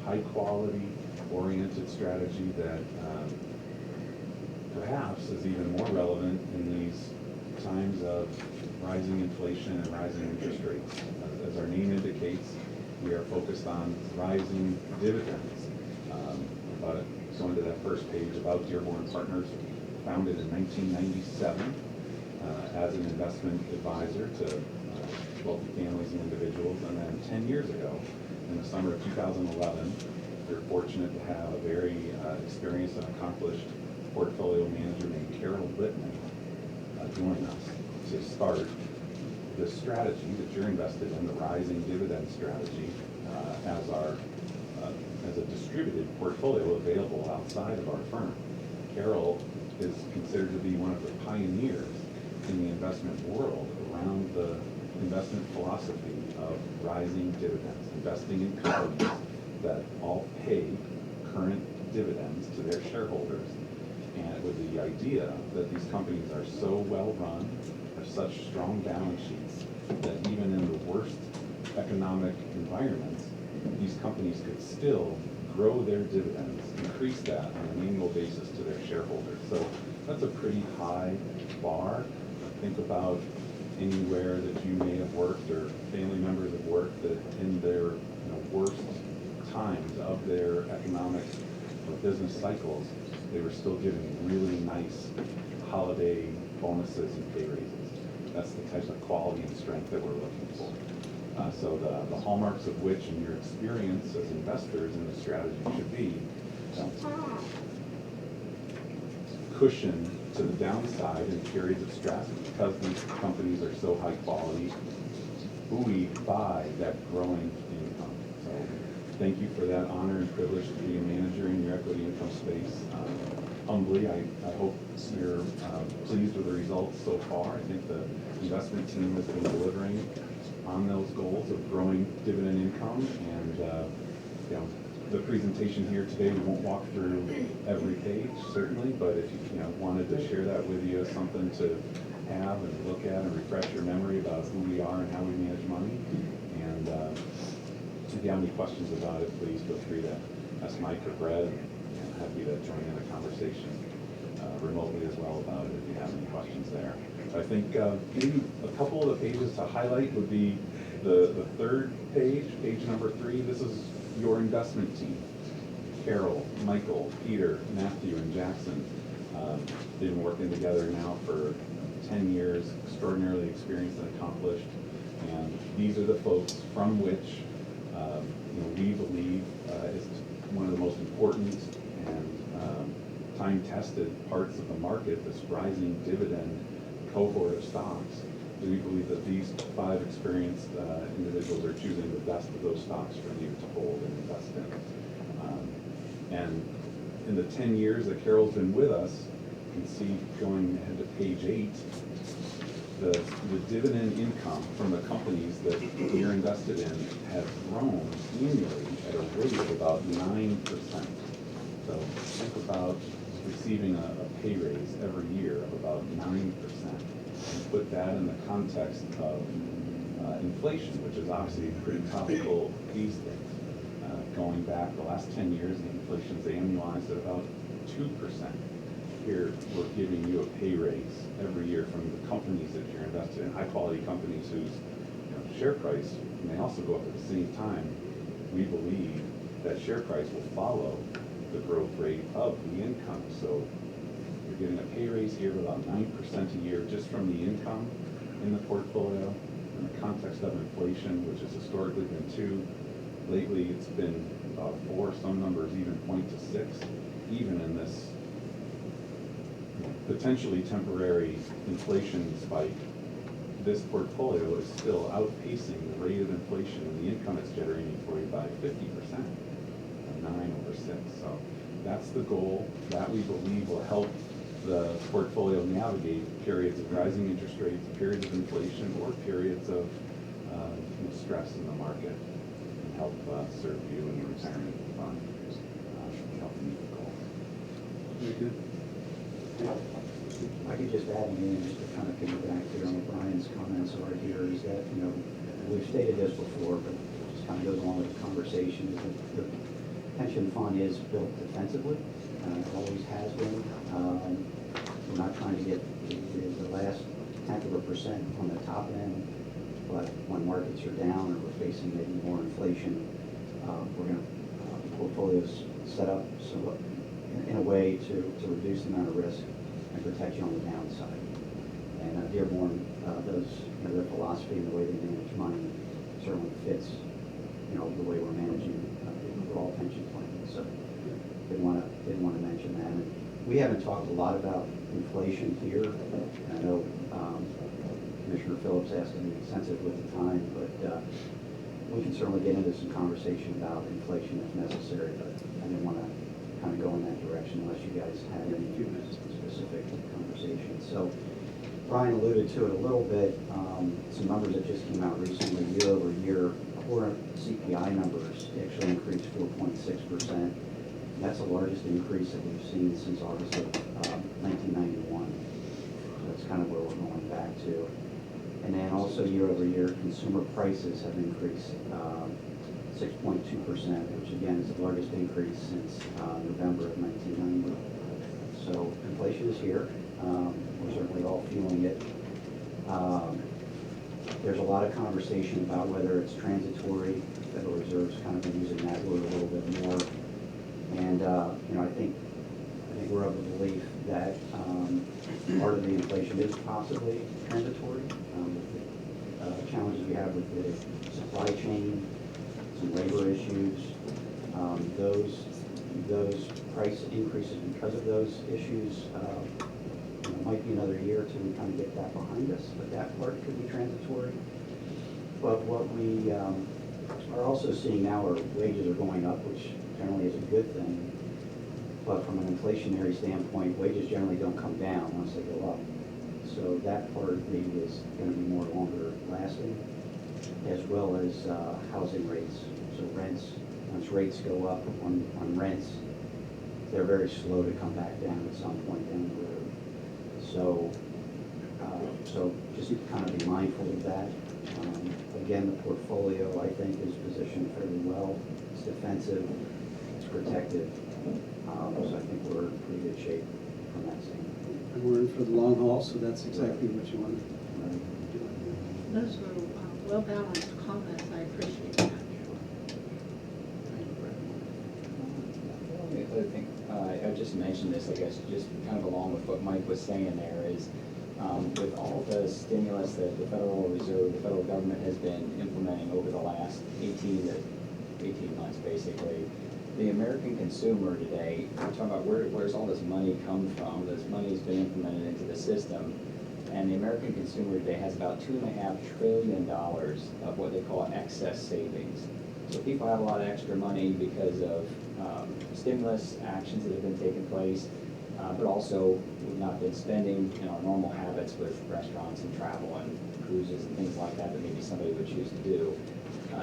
high-quality, oriented strategy that perhaps is even more relevant in these times of rising inflation and rising interest rates. As our name indicates, we are focused on rising dividends. But going to that first page about Dearborn Partners, founded in 1997 as an investment advisor to wealthy families and individuals, and then 10 years ago, in the summer of 2011, we were fortunate to have a very experienced and accomplished portfolio manager named Carol Littman join us to start this strategy that you're invested in, the rising dividend strategy, as a distributed portfolio available outside of our firm. Carol is considered to be one of the pioneers in the investment world around the investment philosophy of rising dividends, investing in companies that all pay current dividends to their shareholders, and with the idea that these companies are so well run, have such strong balance sheets, that even in the worst economic environments, these companies could still grow their dividends, increase that on an annual basis to their shareholders. So that's a pretty high bar. Think about anywhere that you may have worked or family members have worked that in their worst times of their economic or business cycles, they were still giving really nice holiday bonuses and pay raises. That's the type of quality and strength that we're looking for. So the hallmarks of which in your experience as investors in the strategy should be cushion to the downside in periods of stress because these companies are so high quality, buoyed by that growing income. So thank you for that honor and privilege to be a manager in your equity income space. Humbly, I hope you're pleased with the results so far. I think the investment team has been delivering on those goals of growing dividend income, and the presentation here today, we won't walk through every page certainly, but if you wanted to share that with you as something to have and look at and refresh your memory about who we are and how we manage money, and if you have any questions about it, please feel free to ask Mike or Brett, and happy to join in the conversation remotely as well about it if you have any questions there. I think maybe a couple of the pages to highlight would be the third page, page number 3. This is your investment team. Carol, Michael, Peter, Matthew, and Jackson. They've been working together now for 10 years, extraordinarily experienced and accomplished. And these are the folks from which we believe is one of the most important and time-tested parts of the market, this rising dividend cohort of stocks. We believe that these 5 experienced individuals are choosing the best of those stocks for you to hold and invest in. And in the 10 years that Carol's been with us, you can see going ahead to page 8, the dividend income from the companies that you're invested in have grown annually at a rate of about 9%. So think about receiving a pay raise every year of about 9%. And put that in the context of inflation, which is obviously pretty topical these days. Going back the last 10 years, the inflation's annualized at about 2%. Here, we're giving you a pay raise every year from the companies that you're invested in, high-quality companies whose share price may also go up at the same time. We believe that share price will follow the growth rate of the income. So you're getting a pay raise here of about 9% a year just from the income in the portfolio. In the context of inflation, which has historically been 2, lately it's been about 4, some numbers even point to 6, even in this potentially temporary inflation spike. This portfolio is still outpacing the rate of inflation and the income it's generating for you by 50%, 9 over 6. So that's the goal. That we believe will help the portfolio navigate periods of rising interest rates, periods of inflation, or periods of stress in the market, and help serve you in your retirement fund, help meet the goals. Very good. I could just add in, just to kind of piggyback here on Brian's comments over here, is that, we've stated this before, but it just kind of goes along with the conversation, is that the pension fund is built defensively, always has been. We're not trying to get the last 1/10% on the top end, but when markets are down or we're facing maybe more inflation, we're going to portfolios set up so in a way to reduce the amount of risk and protect you on the downside. And Dearborn does, their philosophy and the way they manage money certainly fits, the way we're managing the overall pension plan. So didn't want to mention that. And we haven't talked a lot about inflation here. And I know Commissioner Phillips asked to be sensitive with the time, but we can certainly get into some conversation about inflation if necessary. But I didn't want to kind of go in that direction unless you guys had any specific conversations. So Brian alluded to it a little bit, some numbers that just came out recently, year over year, core CPI numbers actually increased 4.6%. That's the largest increase that we've seen since August of 1991. So that's kind of where we're going back to. And then also year over year, consumer prices have increased 6.2%, which again is the largest increase since November of 1990. So inflation is here. We're certainly all feeling it. There's a lot of conversation about whether it's transitory. Federal Reserve's kind of been using that word a little bit more. And I think we're of the belief that part of the inflation is possibly transitory. With the challenges we have with the supply chain, some labor issues, those price increases because of those issues might be another year till we kind of get that behind us, but that part could be transitory. But what we are also seeing now are wages are going up, which generally is a good thing. But from an inflationary standpoint, wages generally don't come down once they go up. So that part maybe is going to be more longer lasting, as well as housing rates. So rents, once rates go up on rents, they're very slow to come back down at some point down the road. So just kind of be mindful of that. Again, the portfolio, I think, is positioned fairly well. It's defensive, it's protective. So I think we're in pretty good shape from that standpoint. And we're in for the long haul, so that's exactly what you want to do. Those were well-balanced comments, I appreciate that. The other thing, I just mentioned this, I guess, just kind of along with what Mike was saying there is, with all the stimulus that the Federal Reserve, the federal government has been implementing over the last 18 months, basically, the American consumer today, we're talking about where's all this money come from? This money's been implemented into the system, and the American consumer today has about $2.5 trillion of what they call excess savings. So people have a lot of extra money because of stimulus actions that have been taking place, but also we've not been spending in our normal habits with restaurants and travel and cruises and things like that maybe somebody would choose to do.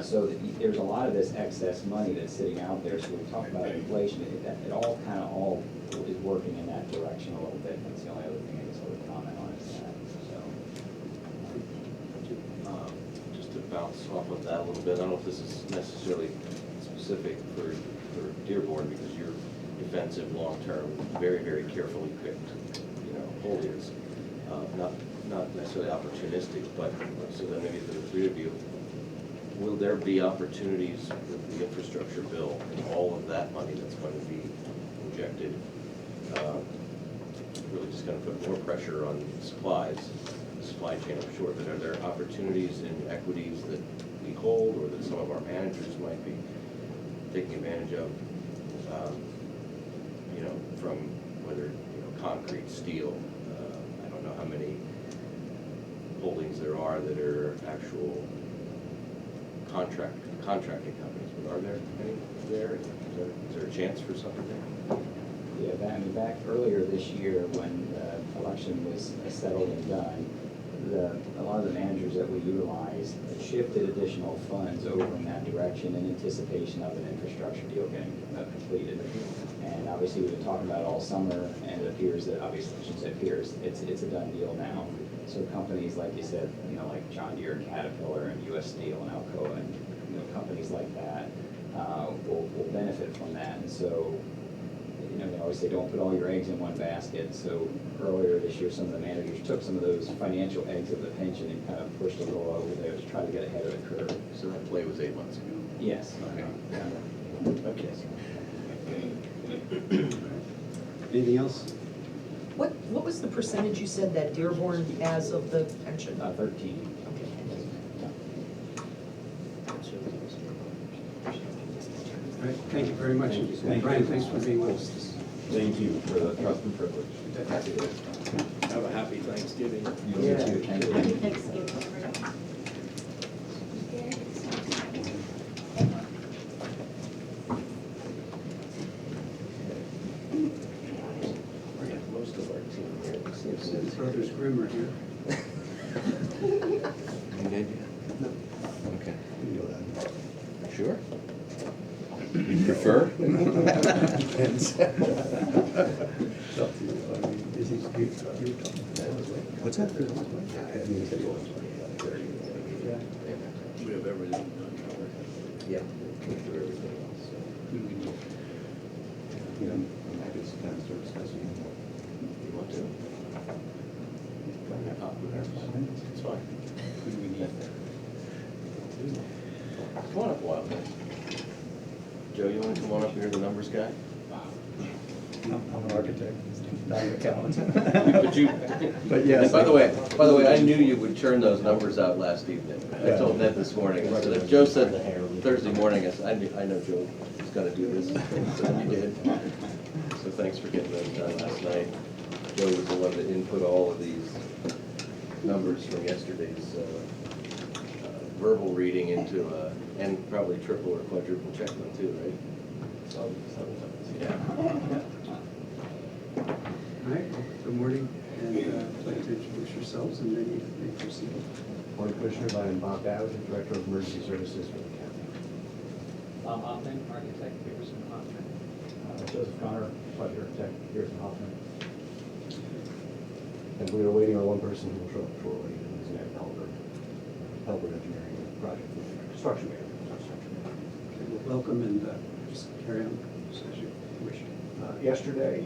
So there's a lot of this excess money that's sitting out there. So we talk about inflation, it all kind of all is working in that direction a little bit. That's the only other thing I guess I would comment on is that. So. Just to bounce off of that a little bit, I don't know if this is necessarily specific for Dearborn because you're defensive, long-term, very, very carefully picked, holdings, not necessarily opportunistic, but so then maybe the three of you, will there be opportunities with the infrastructure bill and all of that money that's going to be injected, really just going to put more pressure on supplies, the supply chain, I'm sure, but are there opportunities in equities that we hold or that some of our managers might be taking advantage of, from whether, concrete, steel, I don't know how many holdings there are that are actual contracting companies, but are there any there? Is there a chance for something there? Yeah, back earlier this year when the election was settled and done, a lot of the managers that we utilized shifted additional funds over in that direction in anticipation of an infrastructure deal getting completed. And obviously we've been talking about it all summer, and it appears that, obviously, I shouldn't say appears, it's a done deal now. So companies, like you said, like John Deere and Caterpillar and US Steel and Alcoa and companies like that will benefit from that. And so, they always say don't put all your eggs in one basket. So earlier this year, some of the managers took some of those financial eggs of the pension and kind of pushed a little over there to try to get ahead of the curve. So that play was 8 months ago? Yes. Okay. Anything else? What was the percentage you said that Dearborn has of the pension? 13. All right, thank you very much. Thank Brian, you. thanks for being with us. Thank you for the trust and privilege. Have a happy Thanksgiving. You too. Thank you. Happy Thanksgiving, everyone. trimmer here. Any idea? No. Okay. Sure? You prefer? What's that? We have everything done. Yeah. We'll do everything else, so. You know, I'm happy to kind of start discussing. You want to? It's fine. Who do we need? Come on up a while. Joe, you want to come on up and hear the numbers guy? I'm an architect, not an accountant. But you, But yes. by the way, I knew you would churn those numbers out last evening. I told Ned this morning, I said, if Joe said Thursday morning, I know Joe was gonna do this, so then you did. So thanks for getting those done last night. Joe was the one that input all of these numbers from yesterday's verbal reading into and probably triple or quadruple check them too, right? Yeah. All right, well, good morning, and I'd like to introduce yourselves, and then you may proceed. Board Commissioners, I am Bob Dowd, Director of Emergency Services for the county. Bob Hoffman, architect, Peterson Hoffman. Joseph Connor, Project Architect, Pearson Hoffman. And we are waiting on one person who will show up shortly, and his name is Helber Engineering Project, construction manager. Okay, well, welcome, and just carry on as you wish. Yesterday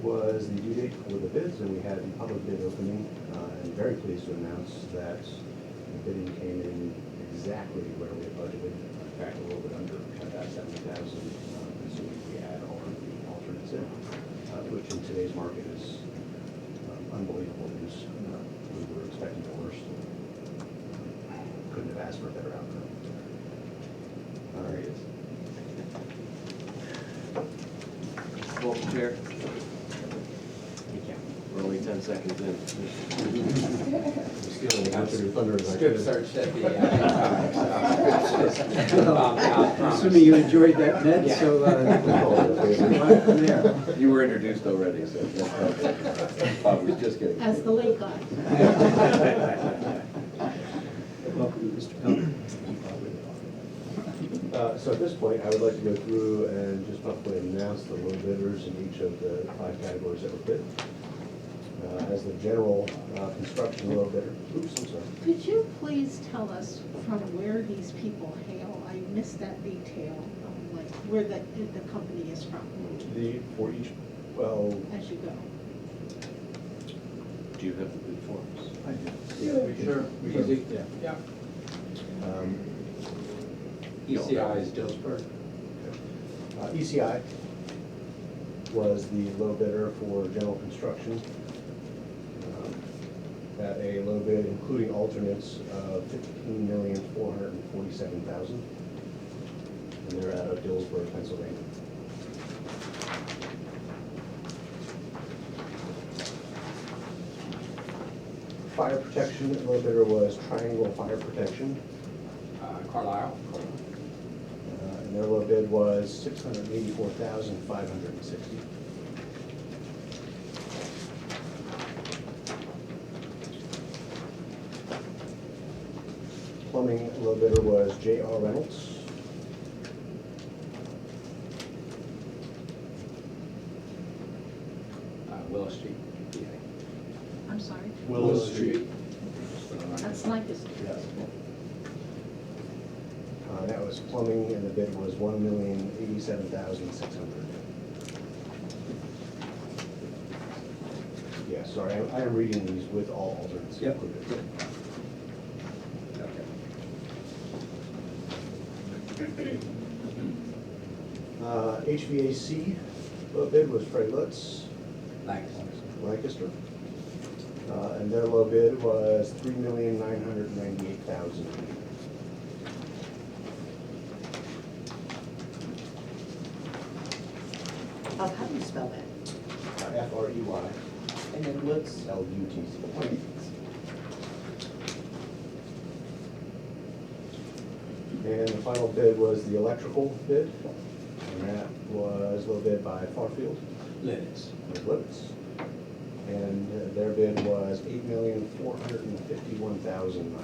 was the due date for the bids, and we had the public bid opening. And very pleased to announce that the bidding came in exactly where we had budgeted. In fact, a little bit under, about 70,000, assuming we add all of the alternates in, which in today's market is unbelievable news. We were expecting the worst. Couldn't have asked for a better outcome. There he is. Welcome, Chair. We're only 10 seconds in. Stealing the answer to your thunder as I Strip could. search at the, Assuming you enjoyed that, Ned, so right from there. You were introduced already, so that's okay. Bob was just kidding. As the late guy. Welcome, Mr. Pelton. So at this point, I would like to go through and just publicly announce the low bidders in each of the 5 categories that were bid. As the general construction low bidder, oops, I'm sorry. Could you please tell us from where these people hail? I missed that detail, like where the company is from, For each, well, as you go. Do you have the bid forms? I do. Sure, easy. Yeah. ECI is Dillsburg. ECI was the low bidder for general construction. At a low bid, including alternates, of $15,447,000. And they're out of Dillsburg, Pennsylvania. Fire protection, the low bidder was Triangle Fire Protection. Carlisle. And their low bid was $684,560. Plumbing low bidder was J.R. Reynolds. Willow Street, PA. I'm sorry, Willow Street. that's Lancaster. Yes. That was plumbing, and the bid was $1,087,600. Yeah, sorry, I am reading these with all alternates Yep. included. HVAC, low bid was Fred Lutz, Lancaster. And their low bid was $3,998,000. How do you spell that? F-R-E-Y, And then Lutz? L-U-T-Z. And the final bid was the electrical bid, and that was low bid by Farfield. Linux. With Lititz. and their bid was $8,451,900.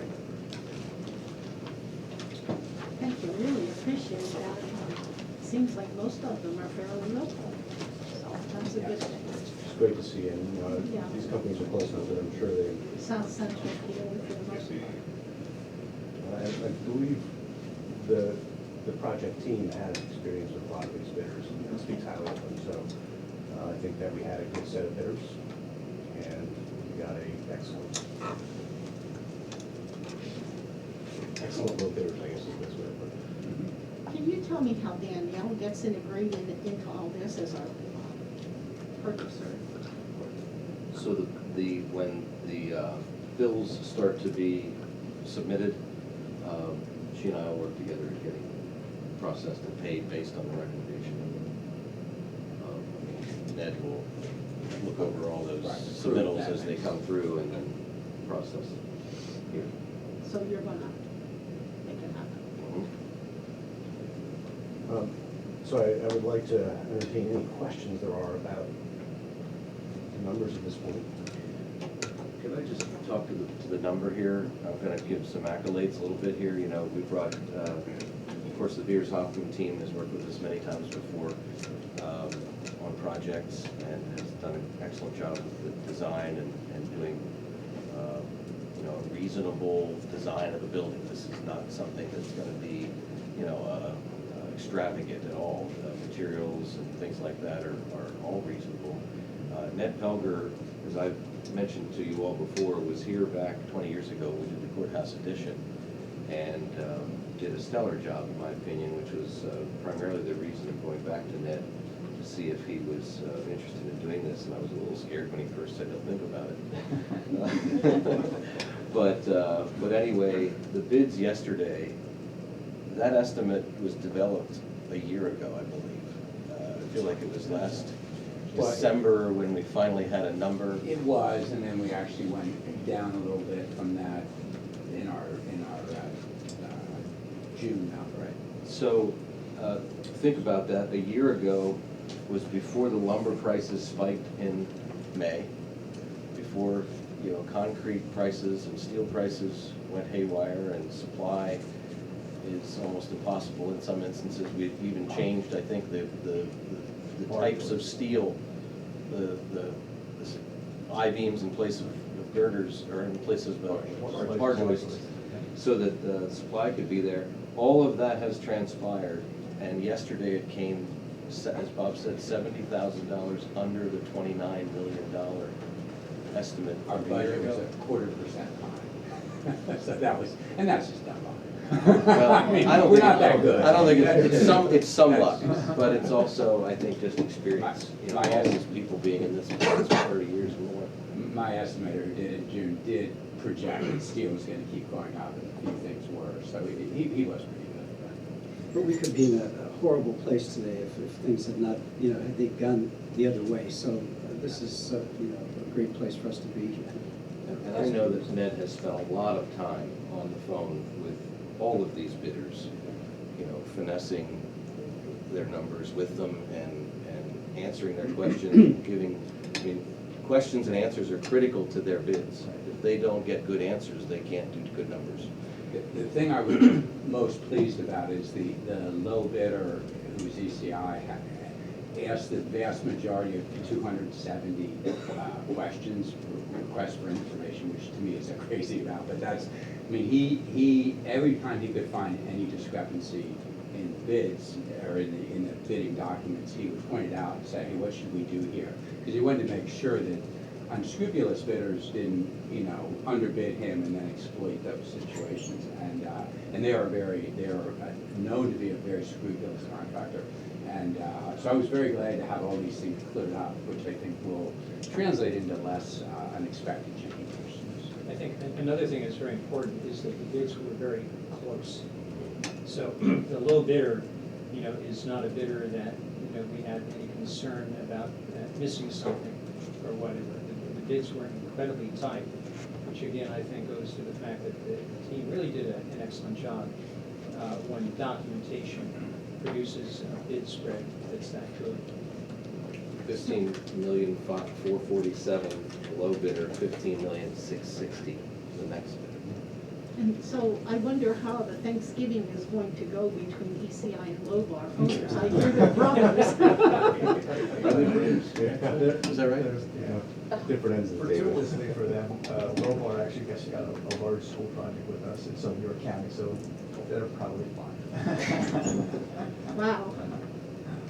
Thank you, really appreciate that. Seems like most of them are fairly local, so that's a good thing. It's great to see, and Yeah. these companies are close enough that I'm sure they, South Central PA for the most part. I believe the project team has experience with a lot of these bidders and speaks highly of them, so I think that we had a good set of bidders, and we got excellent low bidders, I guess is the best way to put it. Can you tell me how Danielle gets integrated into all this as our purchaser? So when the bills start to be submitted, she and I will work together in getting processed and paid based on the recommendation. Ned will look over all those submittals as they come through and then process here. So you're gonna make it happen? So I would like to entertain any questions there are about the numbers at this point. Can I just talk to the number here? I'm going to give some accolades a little bit here. You know, we brought, of course, the Beers Hoffman team has worked with us many times before on projects and has done an excellent job with the design and doing, you know, a reasonable design of the building. This is not something that's going to be, you know, extravagant at all. Materials and things like that are all reasonable. Ned Pelger, as I've mentioned to you all before, was here back 20 years ago. We did the courthouse addition and did a stellar job, in my opinion, which was primarily the reason of going back to Ned to see if he was interested in doing this. And I was a little scared when he first said he'll think about it. But anyway, the bids yesterday, that estimate was developed a year ago, I believe. I feel like it was last December when we finally had a number. It was, and then we actually went down a little bit from that in our June number. Right. So think about that. A year ago was before the lumber prices spiked in May, before, you know, concrete prices and steel prices went haywire, and supply is almost impossible in some instances. We've even changed, I think, the types of steel, the I-beams in place of girders, or in place of hardwoods, so that the supply could be there. All of that has transpired, and yesterday it came, as Bob said, $70,000 under the $29 million estimate. Our budget was a 1/4% high. So that was, and that's just dumb. Well, I mean, I don't we're think, not that good. I don't think it's some luck, but it's also, I think, just experience. You know, all these people being in this business for 30 years or more. My estimator who did it in June did project that steel was going to keep going up, and a few things were, so he was pretty good. But we could be in a horrible place today if things had not, you know, had they gone the other way. So this is, you know, a great place for us to be. And I know that Ned has spent a lot of time on the phone with all of these bidders, you know, finessing their numbers with them and answering their questions, giving, I mean, questions and answers are critical to their bids. If they don't get good answers, they can't do good numbers. The thing I was most pleased about is the low bidder, who's ECI, asked the vast majority of 270 questions, requests for information, which to me is a crazy amount, but that's, I mean, he every time he could find any discrepancy in bids or in the bidding documents, he would point it out and say, hey, what should we do here? Because he wanted to make sure that unscrupulous bidders didn't, you know, underbid him and then exploit those situations. And they are known to be a very scrupulous contractor. And so I was very glad to have all these things cleared up, which I think will translate into less unexpected changes. I think another thing that's very important is that the bids were very close. So the low bidder, you know, is not a bidder that, you know, we had any concern about missing something or whatever. The bids were incredibly tight, which again I think goes to the fact that the team really did an excellent job when documentation produces a bid spread that's that good. $15,447,000, low bidder, $15,660,000, the next bidder. And so I wonder how the Thanksgiving is going to go between ECI and Lobar owners. I hear they're brothers. Are they friends? Is that right? There's, different ends of the table. Fortuitously for them, Local actually gets a large school project with us in some York County, so they're probably fine. Wow.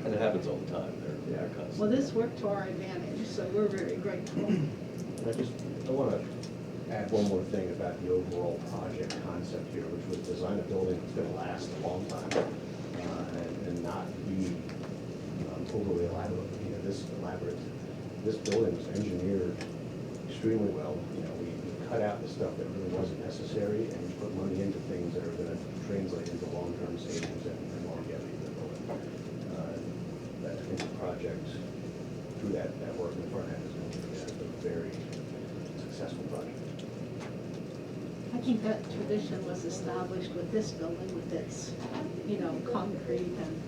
And it happens all the time. They're constant. Well, this worked to our advantage, so we're very grateful. I want to add one more thing about the overall project concept here, which was design a building that's going to last a long time and not be overly elaborate. This building was engineered extremely well. We cut out the stuff that really wasn't necessary and we put money into things that are going to translate into long-term savings and longevity of the building. I think the project, through that work in the front end, is going to be a very successful project. I think that tradition was established with this building with its, concrete and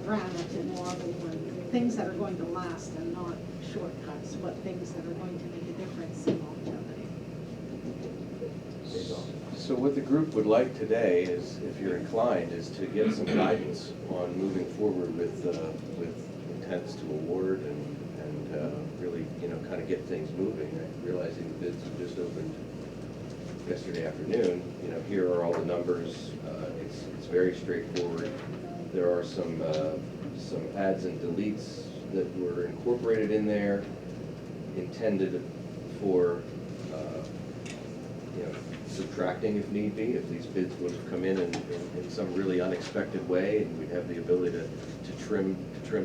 granite and marble and things that are going to last and not shortcuts, but things that are going to make a difference in longevity. So what the group would like today is, if you're inclined, is to get some guidance on moving forward with intents to award and really, kind of get things moving. Realizing the bids have just opened yesterday afternoon. Here are all the numbers. It's very straightforward. There are some adds and deletes that were incorporated in there, intended for subtracting if need be, if these bids would have come in some really unexpected way, and we'd have the ability to trim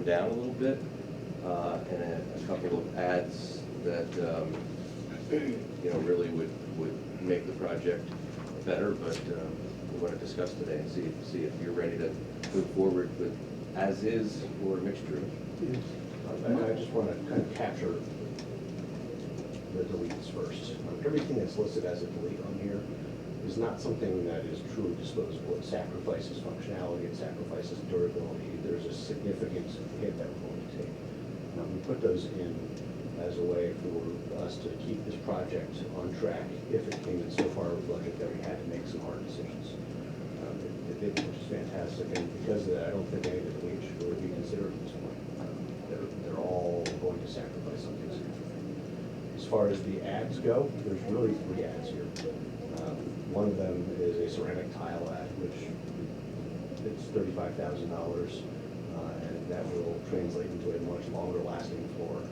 down a little bit, and a couple of adds that really would make the project better, but we want to discuss today and see if you're ready to move forward with as is or a mixture. I just want to kind of capture the deletes first. Everything that's listed as a delete on here is not something that is truly disposable. It sacrifices functionality, it sacrifices durability. There's a significant hit that we're going to take. We put those in as a way for us to keep this project on track if it came in so far over budget that we had to make some hard decisions. It did, which is fantastic, and because of that, I don't think any of the deletes should really be considered at this point. They're all going to sacrifice something significant. As far as the ads go, there's really 3 ads here. One of them is a ceramic tile ad, which it's $35,000, and that will translate into a much longer lasting floor.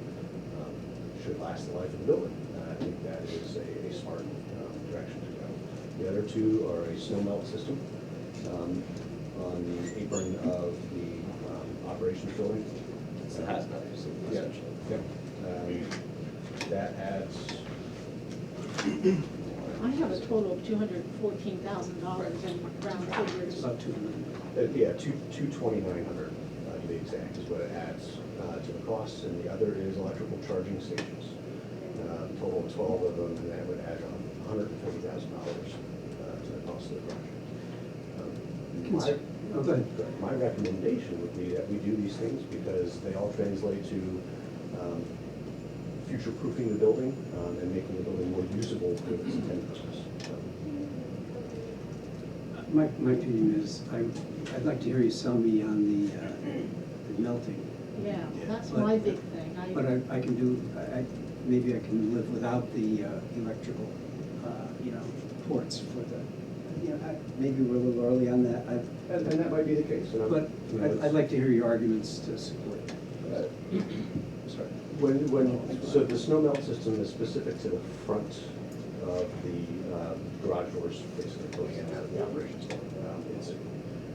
Should last the life of the building. I think that is a smart direction to go. The other 2 are a snow melt system on the apron of the operations building. It's the hazmat facility, essentially. Yep. That adds. I have a total of $214,000 in round figures. About 200. Yeah, $2,2900 to be exact is what it adds to the costs, and the other is electrical charging stations. Total of 12 of them, and that would add $140,000 to the cost of the project. My recommendation would be that we do these things because they all translate to future-proofing the building and making the building more usable for its intended purpose. My opinion is, I'd like to hear you sell me on the melting. Yeah, that's my big thing. But I can do, maybe I can live without the electrical, ports for the, maybe we're a little early on that. And that might be the case. But I'd like to hear your arguments to support it. Sorry. So the snow melt system is specific to the front of the garage doors, basically going in and out of the operations building.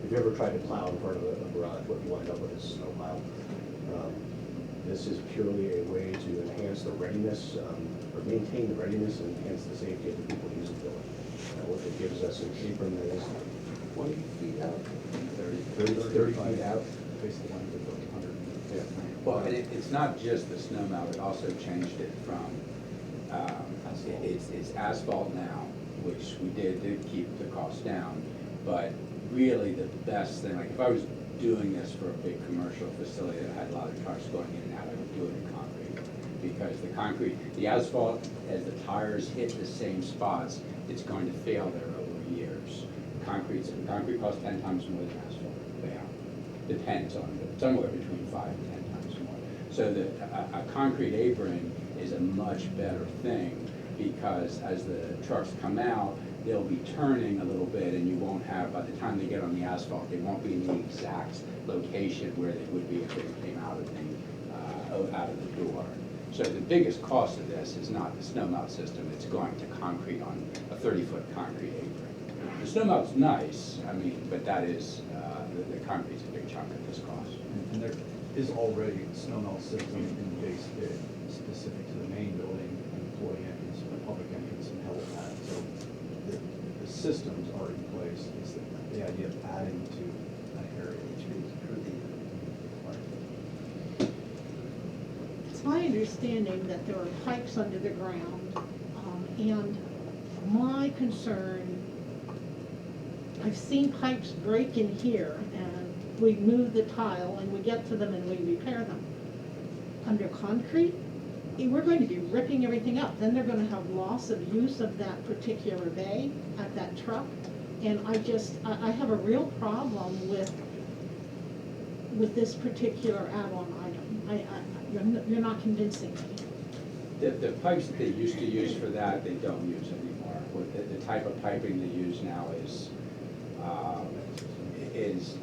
If you ever tried to plow in front of a garage, what you wind up with is a snow pile. This is purely a way to enhance the readiness, or maintain the readiness and enhance the safety of the people using the building. What it gives us an apron that is 20 feet out, 30 feet out. Basically, 100 feet. Yeah. Well, and it's not just the snow melt, it also changed it from, it's asphalt now, which we did keep the cost down, but really the best thing, like if I was doing this for a big commercial facility that had a lot of cars going in and out, I would do it in concrete. Because the concrete, the asphalt, as the tires hit the same spots, it's going to fail there over years. Concrete costs 10 times more than asphalt to fail. Depends on it, somewhere between 5 and 10 times more. So a concrete apron is a much better thing because as the trucks come out, they'll be turning a little bit and you won't have, by the time they get on the asphalt, they won't be in the exact location where they would be if they came out of the door. So the biggest cost of this is not the snow melt system, it's going to concrete on a 30-foot concrete apron. The snow melt's nice, I mean, but that is, the concrete's a big chunk of this cost. And there is already a snow melt system in the base bid specific to the main building, employee entrance, public entrance, and helipad. So the systems are in place. It's the idea of adding to an area. It's my understanding that there are pipes under the ground, and my concern, I've seen pipes break in here, and we move the tile, and we get to them and we repair them. Under concrete, we're going to be ripping everything up. Then they're going to have loss of use of that particular bay at that truck, and I have a real problem with this particular add-on item. You're not convincing me. The pipes that they used to use for that, they don't use anymore. The type of piping they use now is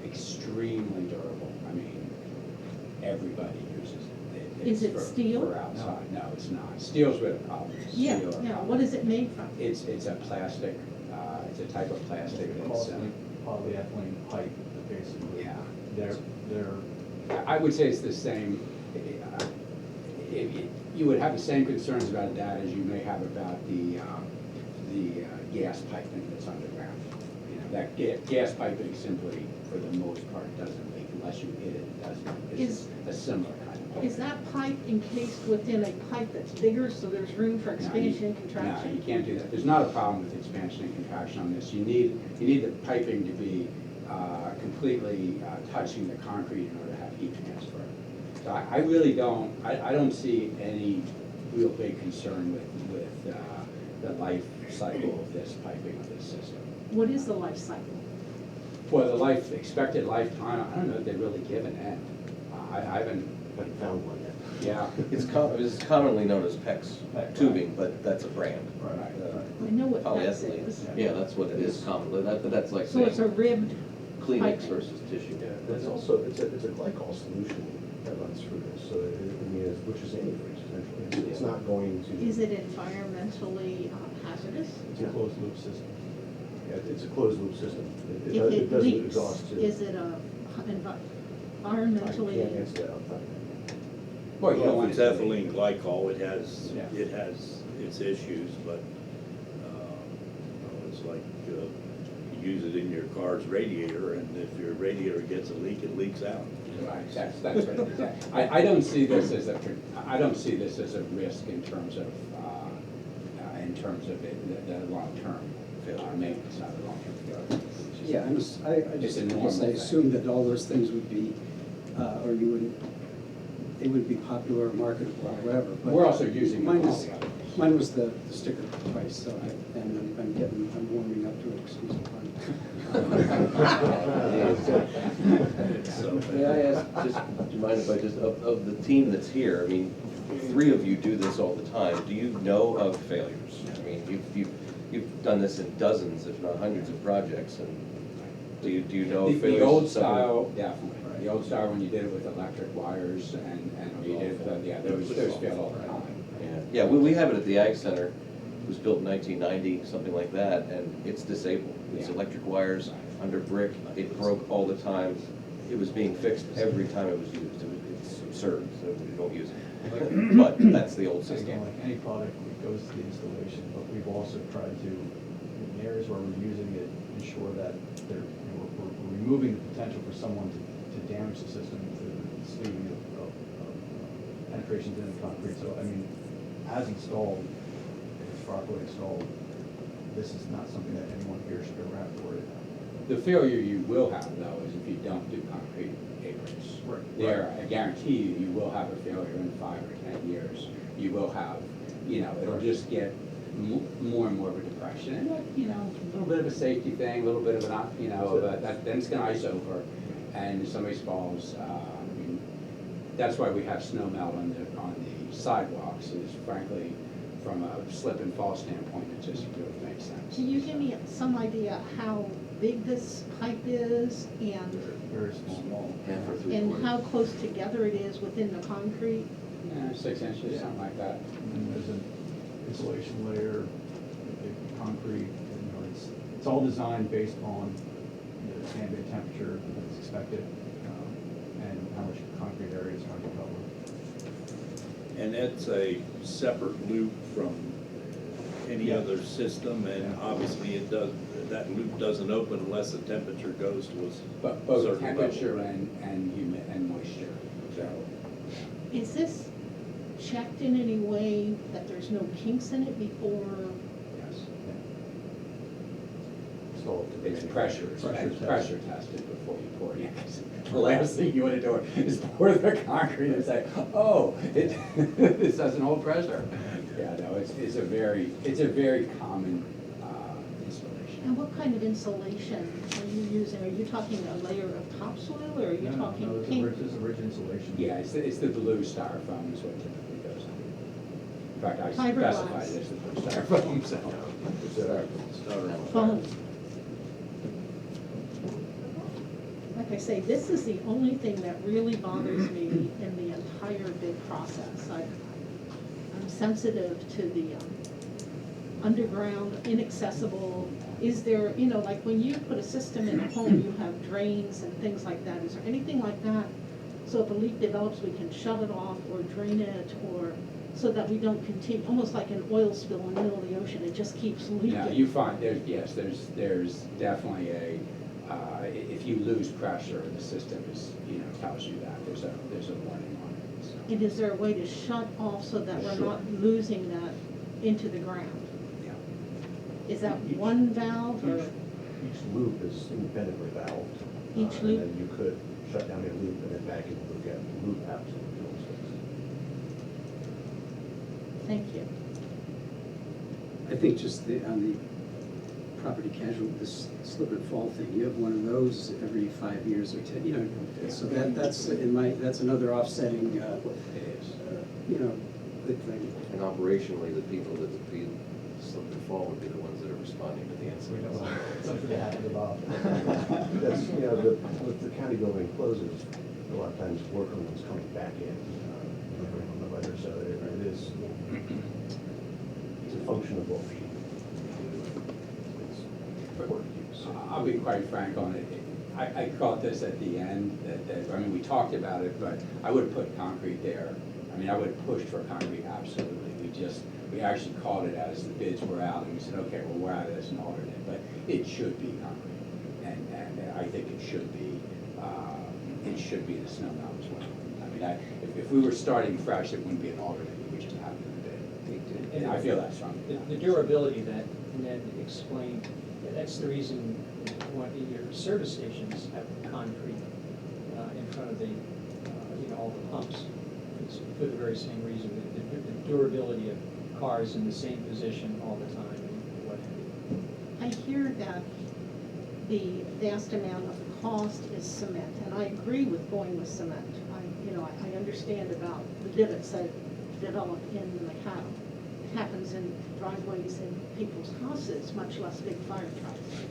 extremely durable. I mean, everybody uses it. Is it steel? For outside. No, it's not. Steel's where the problem is. Yeah, Steel yeah. What is it made from? It's a plastic, it's a type of plastic that's, Polyethylene pipe, basically. yeah. They're I would say it's the same. You would have the same concerns about that as you may have about the gas piping that's underground. You know, that gas piping simply, for the most part, doesn't leak unless you hit it. It doesn't. It's a similar kind of pipe. Is that pipe encased within a pipe that's bigger, so there's room for expansion and No, contraction? you can't do that. There's not a problem with expansion and contraction on this. You need the piping to be completely touching the concrete in order to have heat transfer. So I really don't, I don't see any real big concern with the life cycle of this piping of this system. What is the life cycle? For the expected lifetime, I don't know if they really give an end. I haven't found one yet. Yeah. It's commonly known as PEX tubing, but that's a brand. Right. I know what PEX Polyethylene. is. Yeah, that's what it is commonly. That's like So it's a saying ribbed Kleenex piping. versus tissue. Yeah, it's also, it's a glycol solution that runs through this, so which is antifreeze essentially. It's not going to. Is it environmentally hazardous? It's a closed loop system. Yeah, it's a closed loop system. If It it doesn't leaks, exhaust to. is it I can't environmentally? answer that outside. Well, you don't Well, want if it it's to be- ethylene glycol, it has Yeah. its issues, but it's like you use it in your car's radiator, and if your radiator gets a leak, it leaks out. Right, that's what it is. I don't see this as a risk in terms of the long-term maintenance, not the long-term failure. Yeah, I It's a guess normal I thing. assumed that all those things would be, or they wouldn't be popular or marketable or whatever. But We're also using mine them all is, the other. mine was the sticker price, so I'm warming up to it, excuse the pun. May I ask, just, do you mind if I just, of the team that's here, I mean, 3 of you do this all the time. Do you know of failures? I mean, you've done this in dozens, if not hundreds of projects, and do you know of failures? The old style, definitely. The old style when you did it with electric wires and you did it, those fail all the time. Yeah, we have it at the Ag Center. It was built in 1990, something like that, and it's disabled. It's Yeah. electric wires under brick. It broke all the time. It was being fixed every time it was used. It's absurd, so we don't use it. But that's the old system. Again, like any product, it goes to the installation, but we've also tried to, in areas where we're using it, ensure that we're removing the potential for someone to damage the system through the sleeving of penetrations in the concrete. So, I mean, as installed, if it's properly installed, this is not something that anyone here should ever have to worry about. The failure you will have though is if you don't do concrete aprons. Right. There, I guarantee you, you will have a failure in 5 or 10 years. You will have, it'll just get more and more of a depression. And that, a little bit of a safety thing, a little bit of then it's gonna ice over and if somebody falls. That's why we have snow melt on the sidewalks is frankly, from a slip and fall standpoint, it just really makes sense. Can you give me some idea how big this pipe is and Very small. Half or and 3/4. how close together it is within the concrete? 6 inches, something like that. And then there's an insulation layer, the concrete, it's all designed based on the ambient temperature that's expected, and how much concrete area is going to cover. And that's a separate loop from any Yeah. other system, and obviously that loop doesn't open unless the temperature goes to But a both certain temperature level. and moisture. So, Is this checked in any way that there's no kinks in it before? yes. It's all up to the It's pressure, manufacturer. it's pressure tested before you pour it in. 'Cause the last thing you want to do is pour the concrete and say, oh, this doesn't hold pressure. Yeah, no, it's a very common installation. And what kind of insulation are you using? Are you talking a layer of topsoil or are you talking No, pink? it's a ridge insulation. Yeah, it's the blue styrofoam is what typically goes on. In fact, I Fiberglass. specified it as the blue styrofoam, so. Foam. Like I say, this is the only thing that really bothers me in the entire bid process. I'm sensitive to the underground, inaccessible. Is there, like when you put a system in a home, you have drains and things like that. Is there anything like that? So if a leak develops, we can shut it off or drain it or so that we don't continue, almost like an oil spill in the middle of the ocean, it just keeps leaking. Yeah, you find, there's definitely if you lose pressure, the system is, tells you that, there's a warning on it, so. And is there a way to shut off so that we're not losing that into the ground? Yeah. Is that one valve or? Each loop is independently valved. Each loop? And then you could shut down a loop and then vacuum to get loop out to the fuel station. Thank you. I think just on the property casualty, this slip and fall thing, you have one of those every 5 years or 10, so that's another offsetting, It is. good thing. And operationally, the people that would be slip and fall would be the ones that are responding to the We incidents. know something that happened about. That's, with the county building closes, a lot of times workers coming back in, on the weather, so it is, it's a function of what we do. It's work use. I'll be quite frank on it. I caught this at the end, we talked about it, but I would have put concrete there. I would have pushed for concrete, absolutely. We actually called it as the bids were out, and we said, okay, well, we're out as an alternate, but it should be concrete. And I think it should be the snow melt as well. If we were starting fresh, it wouldn't be an alternate, we just have it in the bid. And I feel that's strong. The durability that Ned explained, that's the reason why your service stations have concrete in front of all the pumps. It's for the very same reason, the durability of cars in the same position all the time and what have you. I hear that the vast amount of the cost is cement, and I agree with going with cement. I understand about the divots that develop in the macadam. It happens in driveways in people's houses, much less big fire trucks.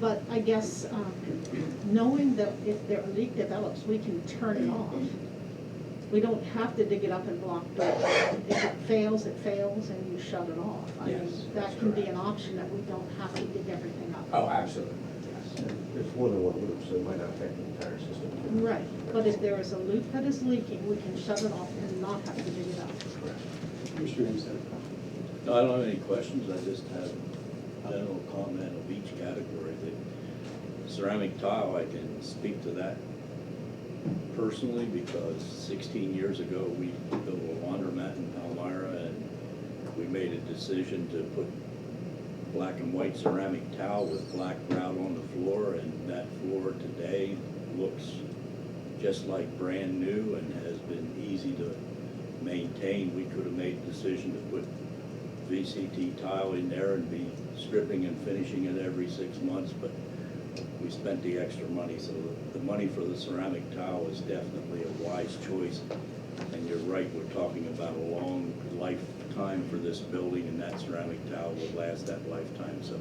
But I guess knowing that if a leak develops, we can turn it off. We don't have to dig it up and block doors. If it fails, and you shut it off. I mean, Yes, that that's can be correct. an option that we don't have to dig everything up. Oh, absolutely, yes. There's more than one loop, so it might not affect the entire system. Right, but if there is a loop that is leaking, we can shut it off and not have to dig it up. Commissioner Amstad. No, I don't have any questions, I just have a general comment of each category. The ceramic tile, I can speak to that personally because 16 years ago, we built a laundromat in Palmyra and we made a decision to put black and white ceramic tile with black grout on the floor, and that floor today looks just like brand new and has been easy to maintain. We could have made the decision to put VCT tile in there and be stripping and finishing it every 6 months, but we spent the extra money, so the money for the ceramic tile is definitely a wise choice. And you're right, we're talking about a long lifetime for this building, and that ceramic tile will last that lifetime, so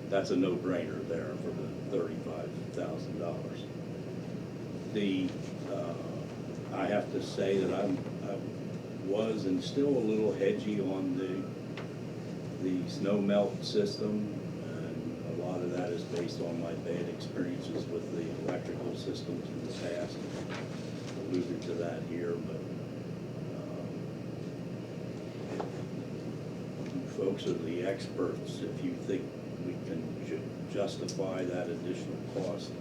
that's a no-brainer there for the $35,000. I have to say that I was and still a little hedgy on the snow melt system, and a lot of that is based on my bad experiences with the electrical systems in the past. I alluded to that here, but you folks are the experts. If you think we should justify that additional cost,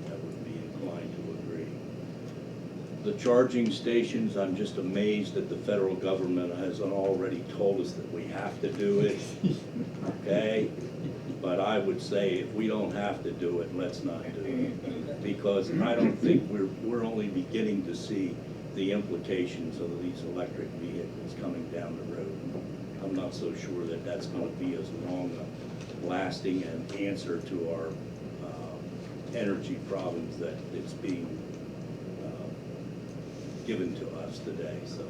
I would be inclined to agree. The charging stations, I'm just amazed that the federal government hasn't already told us that we have to do it, okay? But I would say if we don't have to do it, let's not do it. Because I don't think we're only beginning to see the implications of these electric vehicles coming down the road. I'm not so sure that that's going to be as long-lasting an answer to our energy problems that it's being given to us today. So,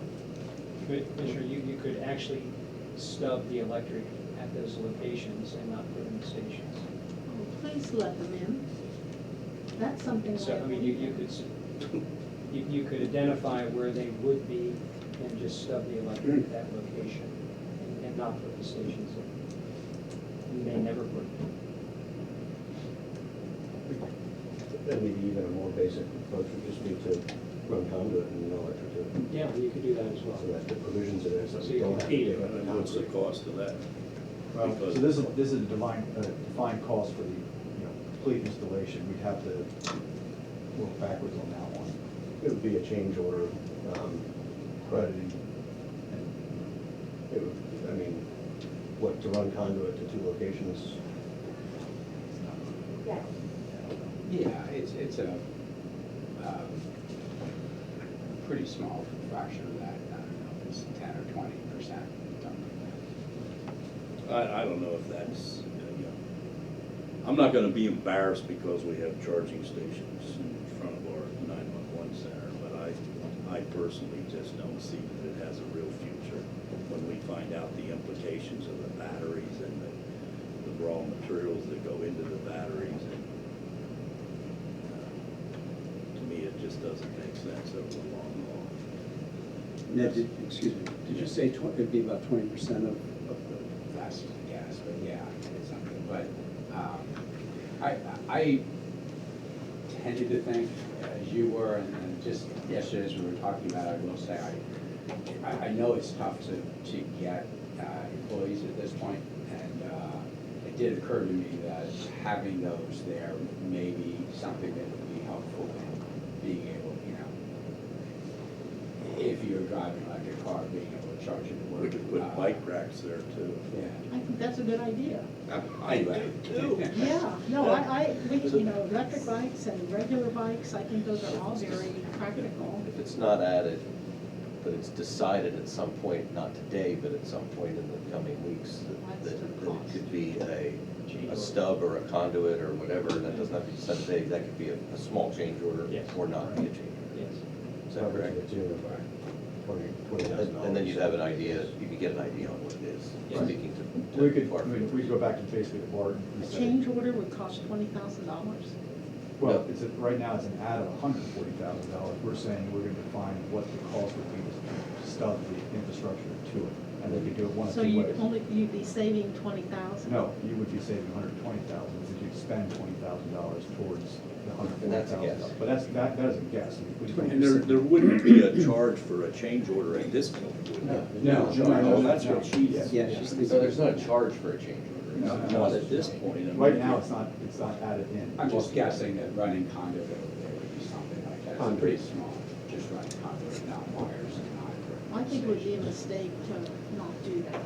Commissioner, you could actually stub the electric at those locations and not put in the stations. Oh, please let them in. That's something So, I I mean, you could identify where they would be and just stub the electric at that location and not put the stations in. You may never put them. And maybe even a more basic approach would just be to run conduit and no electric to it. Yeah, well, you could do that as well. So that the provisions are there, so So we you don't can have to feed give it. it an and what's the ounce. cost of that? Well, Because- so this is a defined cost for the, complete installation. We'd have to work backwards on that one. It would be a change order, But, but it would, I mean, what, to run conduit to 2 locations? Yeah, it's a pretty small fraction of that. I don't know if it's 10 or 20%. I don't know if that's, I'm not going to be embarrassed because we have charging stations in front of our 911 center, but I personally just don't see that it has a real future when we find out the implications of the batteries and the raw materials that go into the batteries. And to me, it just doesn't make sense over the long haul. Ned, excuse me, did you say it'd be about 20% of the? That's just a guess, but yeah, it's something. But I tended to think, as you were, and just yesterday as we were talking about, I will say, I know it's tough to get employees at this point, and it did occur to me that having those there may be something that would be helpful in being able, if you're driving an electric car, being able to charge it at work. We could put bike racks there too. Yeah. I think that's a good idea. Anyway. Yeah, no, electric bikes and regular bikes, I think those are all very practical. If it's not added, but it's decided at some point, not today, but at some point in the coming weeks, that it could be a stub or a conduit or whatever, that doesn't have to be decided today, that could be a small change order Yes. or not be a change order. Yes. Is that correct? And then you'd have an idea, you could get an idea on what it is, Yes. speaking to we could, Bart. we'd go back to basically the Bart. and A say- change order would cost $20,000. Well, right now it's an add of $140,000. We're saying we're gonna define what the cost would be to stub the infrastructure to it. And they could do it one of So two ways. you'd be saving 20,000? No, you would be saving $120,000 because you'd spend $20,000 towards the $140,000. And that's a guess. But that is a guess. And there wouldn't be a charge for a change order at this point, would there? No, That's what she's. Yeah, she's thinking. So there's not a charge for a change order? Not at this point. Right now, it's not added in. I'm just guessing that running conduit over there would be something like that. It's pretty small, just running conduit without wires and not. I think it would be a mistake to not do that.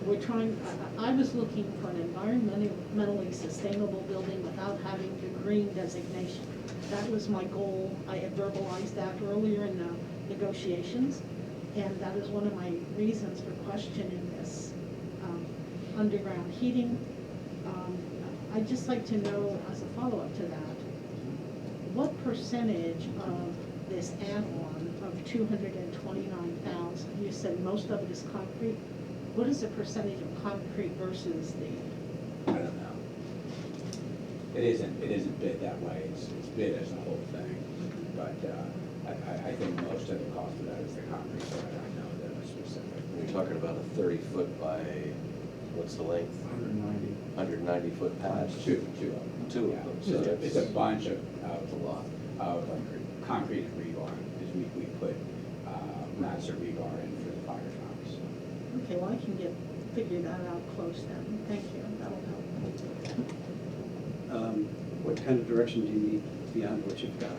we're trying, I was looking for an environmentally sustainable building without having the green designation. That was my goal. I had verbalized that earlier in the negotiations, and that is one of my reasons for questioning this underground heating. I'd just like to know, as a follow-up to that, what percentage of this add-on of 229,000, you said most of it is concrete, what is the percentage of concrete versus the? I don't know. It isn't bid that way, it's bid as a whole thing, but I think most of the cost of that is the concrete, so I don't know the specific. You're talking about a 30-foot by, what's the length? 190. 190-foot pad? Two of them. Two of Yeah. them. So So it's a that's- bunch of concrete and rebar, because we put mats of rebar in for the fire trucks. Okay, well, I can figure that out close then. Thank you, that'll help. What kind of direction do you need beyond what you've got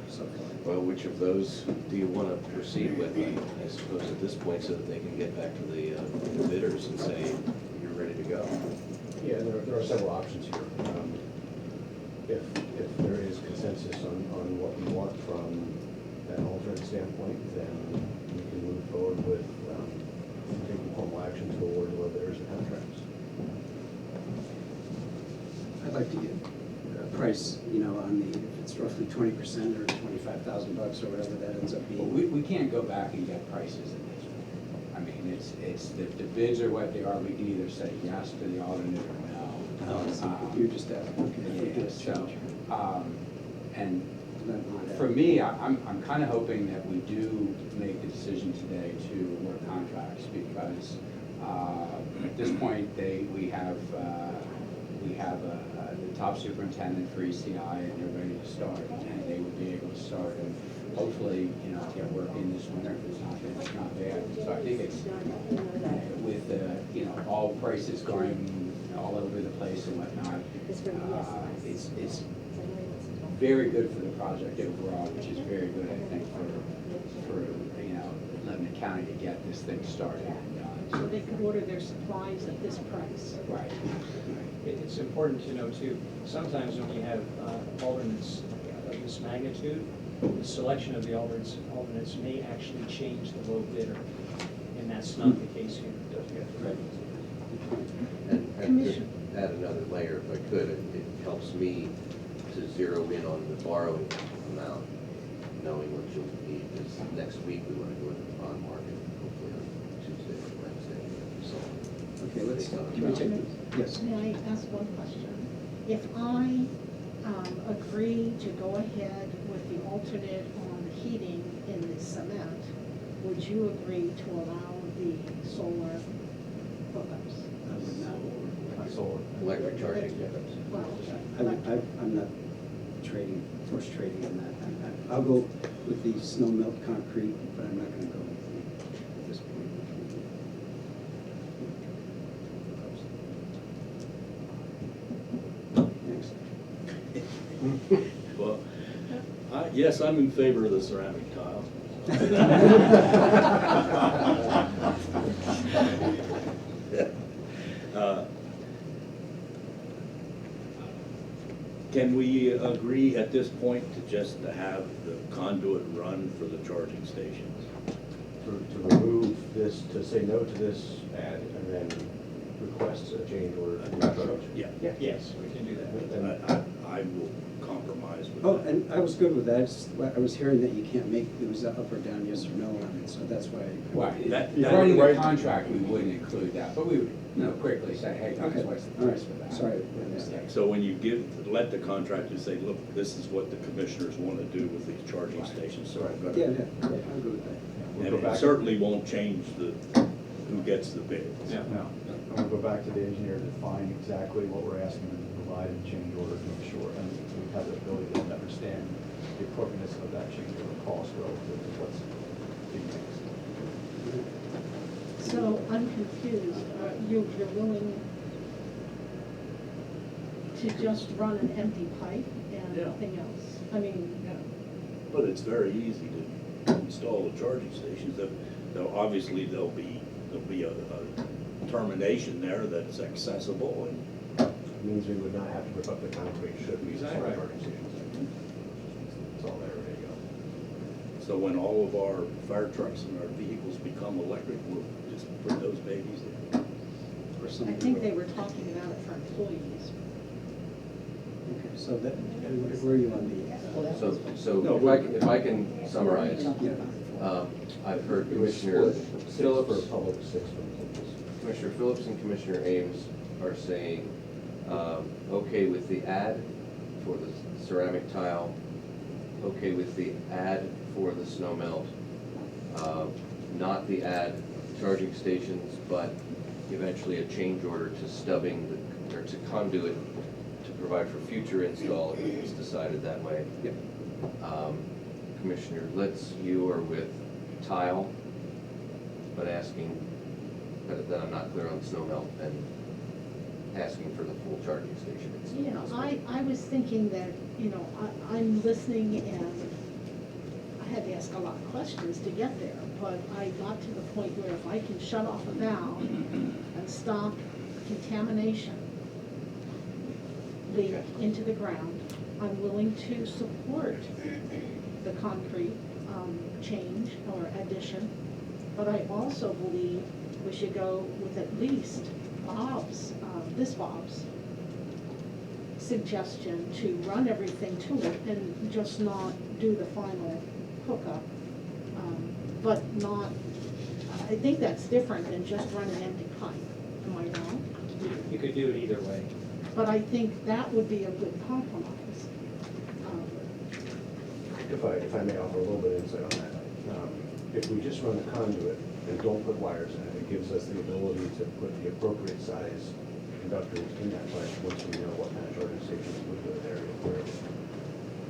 so far? Well, which of those do you want to proceed with, I suppose, at this point, so that they can get back to the bidders and say, you're ready to go? Yeah, there are several options here. If there is consensus on what we want from an alternate standpoint, then we can move forward with taking formal action to award the bidders and contracts. I'd like to get a price, on the, if it's roughly 20% or $25,000 or whatever that ends up But being. we can't go back and get prices in this one. I mean, the bids are what they are, we can either say yes to the alternate or no. You're just asking, okay, Yeah, so, and Not really. for me, I'm kind of hoping that we do make the decision today to award contracts, because at this point, we have the top superintendent for ECI, and they're ready to start, and they would be able to start and hopefully, get working this winter if it's not bad. So I think it's, with, all prices going all over the place and whatnot, it's very good for the project overall, which is very good, I think, for Lebanon County to get this thing started and So done. they could order their supplies at this price. Right. It's important to know too, sometimes when you have alternates of this magnitude, the selection of the alternates may actually change the low bidder, and that's not the case here. And just add another layer, if I could, it helps me to zero in on the borrowing amount, knowing what you'll need, because next week we want to go into the bond market, hopefully on Tuesday or Wednesday. So, Okay, let's, can we take this? Yes. May I ask one question? If I agree to go ahead with the alternate on the heating in the cement, would you agree to allow the solar hookups? I would not. Solar. electric charging units. Well, I'm not force trading on that. I'll go with the snow melt concrete, but I'm not gonna go with at this point. Next. Well, yes, I'm in favor of the ceramic tile. Can we agree at this point to have the conduit run for the charging stations? To remove this, to say no to this ad, and then request a change order. Yeah. Yes, we can do that. I will compromise with Oh, that. and I was good with that. I was hearing that you can't make, it was up or down, yes or no on it, so that's why. Right, That- writing the right. contract, we wouldn't include that, but we would, quickly say, hey, guys, Okay, what's the all right, price for that? sorry, I missed that. So when you let the contractor say, look, this is what the commissioners want to do with these charging stations, so I'm Yeah, gonna. yeah, I'm good with that. And it certainly won't change who gets the bid. No, I'm gonna go back to the engineer to define exactly what we're asking them to provide in change order to ensure, and we have the ability to understand the appropriateness of that change order cost relative to what's being asked. So I'm confused. You're willing to just run an empty pipe and Yeah. nothing else? I mean, But it's very easy to install the charging stations. Obviously, there'll be a termination there that's accessible and It means we would not have to rip up the concrete should we install Exactly. charging stations. It's all there, ready to go. so when all of our fire trucks and our vehicles become electric, we'll just put those babies in. Or I something. think they were talking about it for employees. Okay, so that, and where are you on the? So No, if I can summarize, I've heard Commissioner Phillips, For public, 6 for employees. Commissioner Phillips and Commissioner Ames are saying, okay with the ad for the ceramic tile, okay with the ad for the snow melt, not the ad charging stations, but eventually a change order to stubbing, or to conduit to provide for future install if it's decided that way. Yep. Commissioner Litz, you are with tile, but asking, but then I'm not clear on snow melt and asking for the full charging station. I was thinking that, I'm listening and I had to ask a lot of questions to get there, but I got to the point where if I can shut off a valve and stop contamination leak into the ground, I'm willing to support the concrete change or addition, but I also believe we should go with at least Bob's suggestion to run everything to it and just not do the final hookup. But not, I think that's different than just run an empty pipe. Am I wrong? You could do it either way. But I think that would be a good compromise. If I may offer a little bit of insight on that. If we just run the conduit and don't put wires in it, it gives us the ability to put the appropriate size conductors in that pipe once we know what kind of charging stations would go there.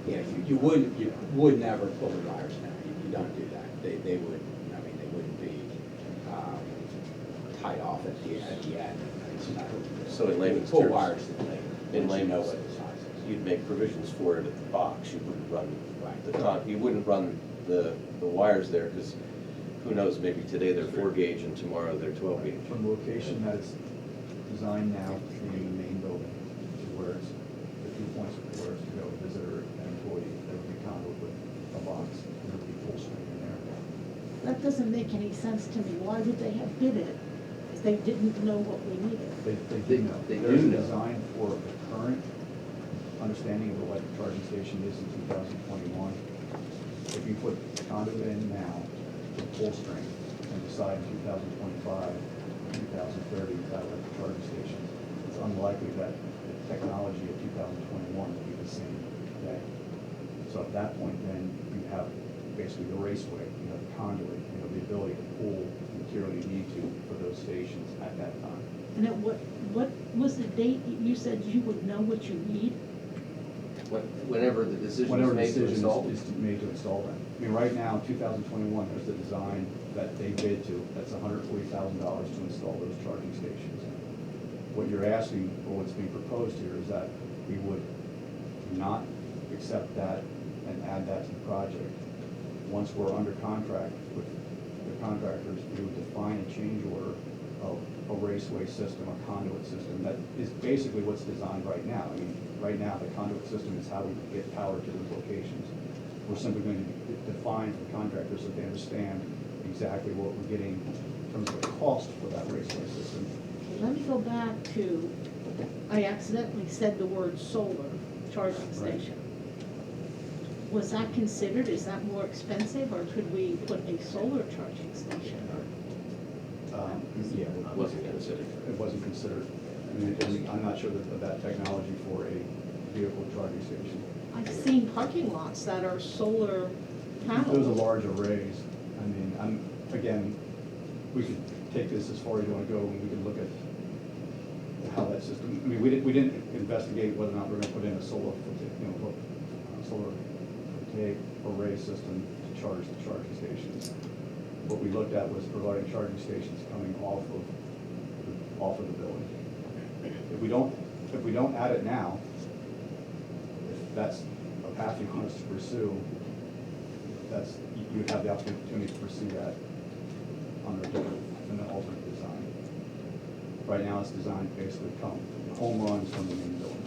Yeah, you would never pull the wires down, you don't do that. They would, they wouldn't be tied off at the end. So in layman's Pull terms, wires in later, in once you know layman's, what the size is. you'd make provisions for it at the box, you wouldn't run Right. you wouldn't run the wires there, because who knows, maybe today they're 4 gauge and tomorrow they're 12 gauge. From the location that it's designed now to be in the main building, to where it's, the 2 points where it's to go, visitor and employee, there would be conduit with a box, there would be full screen in there. That doesn't make any sense to me. Why would they have bid it if they didn't know what we needed? They They- do know. they There's do a know. design for the current understanding of what the charging station is in 2021. If you put conduit in now to full strength and decide in 2025, 2030 without electric charging stations, it's unlikely that the technology of 2021 will be the same today. So at that point, then you have basically the raceway, you have the conduit, you have the ability to pull the material you need to for those stations at that time. And at what was the date you said you would know what you need? Whenever the decision Whenever is the made to decision install. is made to install them. I mean, right now, 2021, there's the design that they bid to, that's $140,000 to install those charging stations. What you're asking, or what's being proposed here, is that we would not accept that and add that to the project. Once we're under contract with the contractors, we would define a change order of a raceway system, a conduit system, that is basically what's designed right now. I mean, right now, the conduit system is how we get power to those locations. We're simply going to define for contractors so they understand exactly what we're getting in terms of the cost for that raceway system. Let me go back to, I accidentally said the word solar charging station. Was that considered, is that more expensive, or could we put a solar charging station? Yeah, It wasn't considered. it wasn't considered. I mean, and I'm not sure of that technology for a vehicle charging station. I've seen parking lots that are solar panels. Those are large arrays. I mean, again, we could take this as far as you want to go, and we could look at how that system, I mean, we didn't investigate whether or not we're going to put in a solar photovoltaic array system to charge the charging stations. What we looked at was providing charging stations coming off of the building. If we don't add it now, if that's a path you want us to pursue, you would have the opportunity to pursue that under an alternate design. Right now, it's designed to basically come home runs from the main building,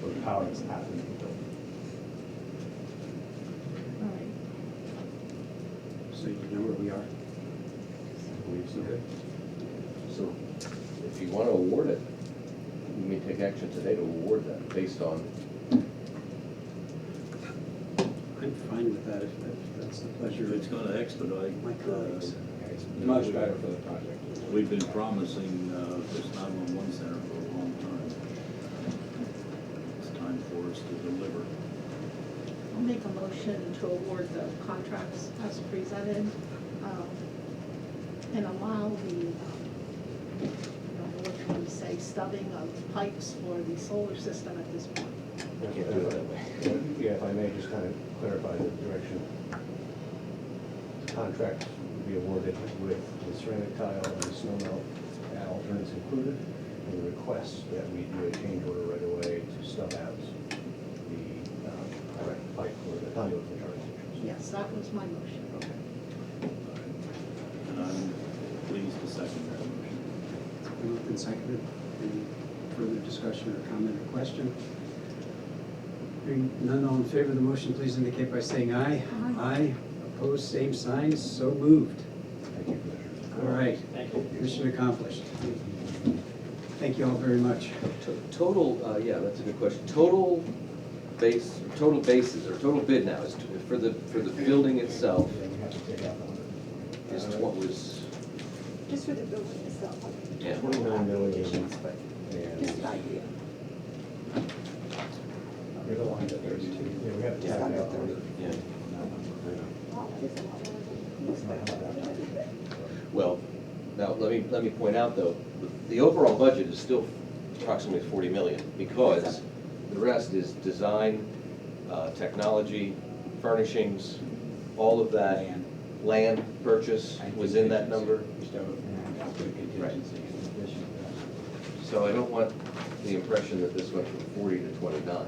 or the power that's at the main building. All right. So you know where we are? I believe so. So if you want to award it, you may take action today to award that based on, I'm fine with that if that's the pleasure If it's of gonna expedite. my colleagues. It's much better for the project. We've been promising this 911 center for a long time. It's time for us to deliver. I'll make a motion to award the contracts as presented, and allow the, I don't know what can we say, stubbing of pipes for the solar system at this point. can't do it that way. Yeah, if I may just kind of clarify the direction. The contract would be awarded with the ceramic tile and the snow melt alternates included, and the request that we do a change order right away to stub out the pipe or the conduit for charging stations. Yes, that was my motion. Okay. And I'm pleased to second that motion. It's been moved and seconded. Any further discussion or comment or question? Hearing none, all in favor of the motion, please indicate by saying aye. Aye. Aye. Opposed, same sign, so moved. Thank you, Commissioner. All right, Thank you. mission accomplished. Thank you all very much. Total, yeah, that's a good question. Total bases, or total bid now is, for the building itself, Yeah, we have to take out the 100. is what was, Just for the building itself, yeah. 29 million just and, an idea. You're the one that there's two. yeah, we have to tap out the. Yeah. Wow, that is a lot more than Well, now, let me point out, though, the overall budget is still approximately 40 million, because the rest is design, technology, furnishings, all of that. Land purchase was in that number. Contingency in addition to that. So I don't want the impression that this went from 40 to 29.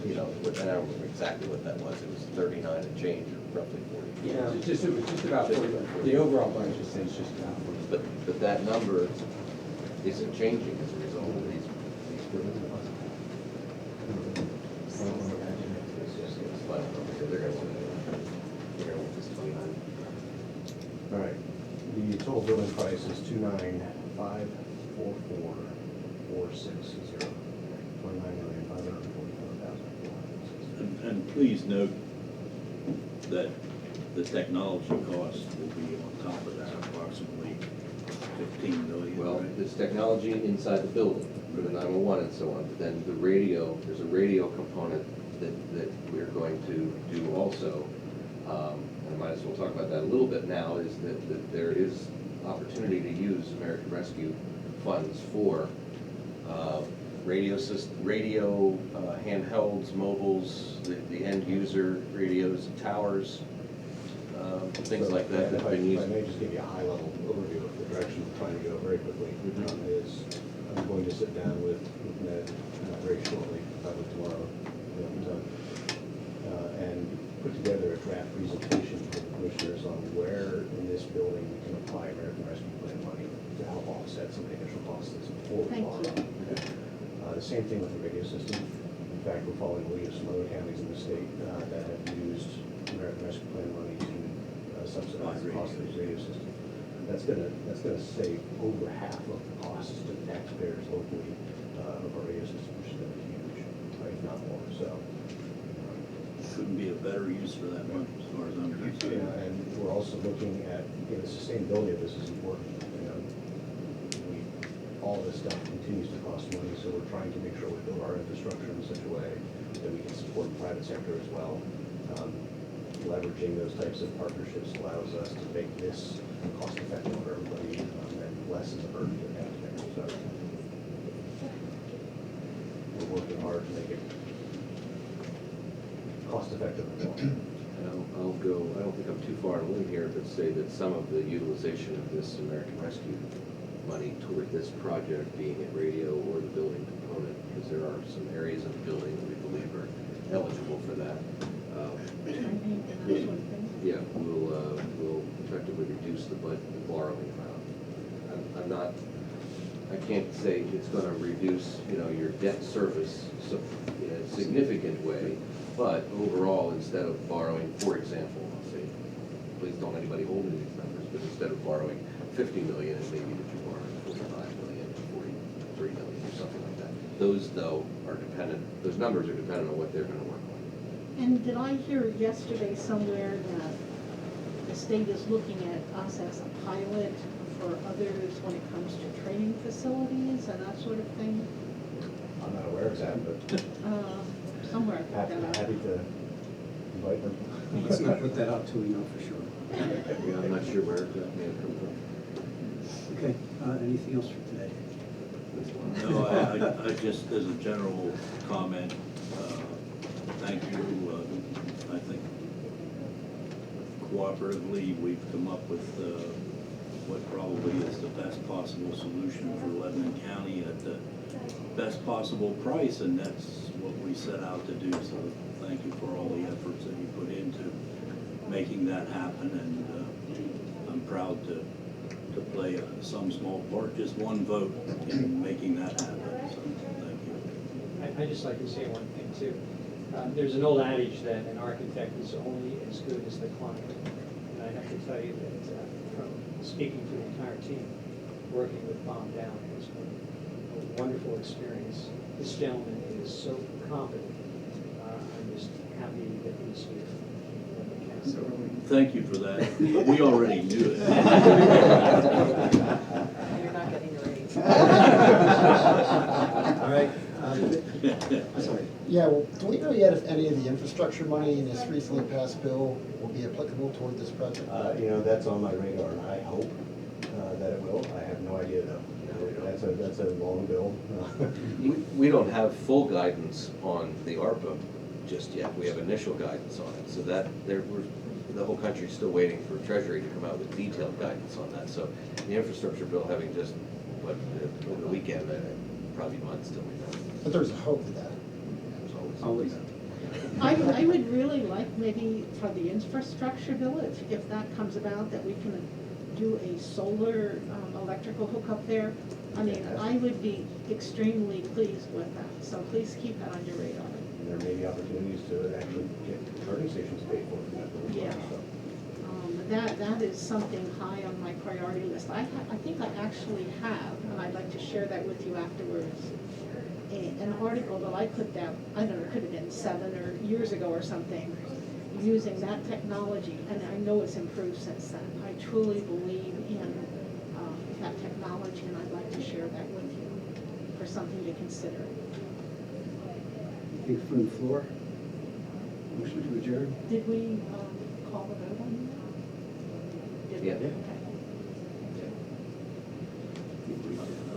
You know, I don't remember exactly what that was. It was 39 and change, or roughly 40. Yeah, it was just about, the overall budget is just about. But that number isn't changing as a result of these buildings. But they're gonna want this 29. All right, the total building price is 29,544,460. 29,544,460. And please note that the technology cost will be on top of that, approximately 15 million, Well, right? there's technology inside the building for the 911 and so on, but then the radio, there's a radio component that we're going to do also. And I might as well talk about that a little bit now, is that there is opportunity to use American Rescue funds for radio handhelds, mobiles, the end user radios, towers, things like that that If have been I used. may just give you a high-level overview of the direction we're trying to go very quickly, is I'm going to sit down with Ned very shortly, probably tomorrow, and put together a draft presentation for the commissioners on where in this building we can apply American Rescue Plan money to help offset some of the initial costs before we Thank borrow. The same thing with the radio system. In fact, we're following the lead of some other counties in the state that have used American Rescue Plan money to subsidize the cost of these radio systems. That's gonna save over half of the costs to the taxpayers locally of our radio system, which is gonna be huge, if not more. So, Couldn't be a better use for that money, as far as I'm concerned. and we're also looking at, the sustainability of this is important. All this stuff continues to cost money, so we're trying to make sure we build our infrastructure in such a way that we can support the private sector as well. Leveraging those types of partnerships allows us to make this cost effective for everybody and lessen the burden to the taxpayer. So we're working hard to make it cost effective as well. And I'll go, I don't think I'm too far along here, but say that some of the utilization of this American Rescue money toward this project, being it radio or the building component, because there are some areas of the building that we believe are eligible for that. Yeah, we'll effectively reduce the borrowing amount. I'm not I can't say it's gonna reduce, your debt service in a significant way, but overall, instead of borrowing, for example, I'll say, please don't anybody hold me to these numbers, but instead of borrowing 50 million, and maybe that you're borrowing 45 million, 43 million, or something like that. Those, though, are dependent, those numbers are dependent on what they're gonna work on. And did I hear yesterday somewhere that the state is looking at us as a pilot for others when it comes to training facilities and that sort of thing? I'm not aware of that, but Somewhere I picked that up. happy to invite them. Let's not put that out till we know for sure. Yeah, I'm not sure where that may have come from. Okay, anything else for today? No, I just, as a general comment, thank you. I think cooperatively, we've come up with what probably is the best possible solution for Lebanon County at the best possible price, and that's what we set out to do. So thank you for all the efforts that you put into making that happen, and I'm proud to play some small part, just one vote in making that happen. So thank you. I'd just like to say one thing too. There's an old adage that an architect is only as good as the client. And I have to tell you that from speaking to the entire team, working with Bob Down has been a wonderful experience. This gentleman is so competent. I'm just happy that he's here. Thank you for that. We already knew it. You're not getting a raise. All right. Sorry. Yeah, well, do we know yet if any of the infrastructure money in this recently passed bill will be applicable toward this project? That's on my radar, and I hope that it will. I have no idea though. That's a long bill. We don't have full guidance on the ARPA just yet. We have initial guidance on it. So that the whole country's still waiting for Treasury to come out with detailed guidance on that. So the infrastructure bill having just, over the weekend, probably months till we know. But there's a hope of that. There's Always. I would really like maybe for the infrastructure bill, if that comes about, that we can do a solar electrical hookup there. I mean, I would be extremely pleased with that, so please keep that on your radar. And there may be opportunities to actually get charging stations paid for from that bill as well, Yeah. so. That is something high on my priority list. I think I actually have, and I'd like to share that with you afterwards, an article that I put down, I don't know, it could have been 7 years ago or something, using that technology, and I know it's improved since then. I truly believe in that technology, and I'd like to share that with you for something to consider. Anything from the floor? Motion to adjourn? Did we call the vote on that? Did we? Yeah. Okay.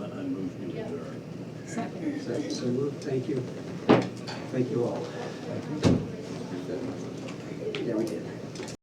I moved to adjourn. Second. So moved. Thank you. Thank you all. Yeah, we did.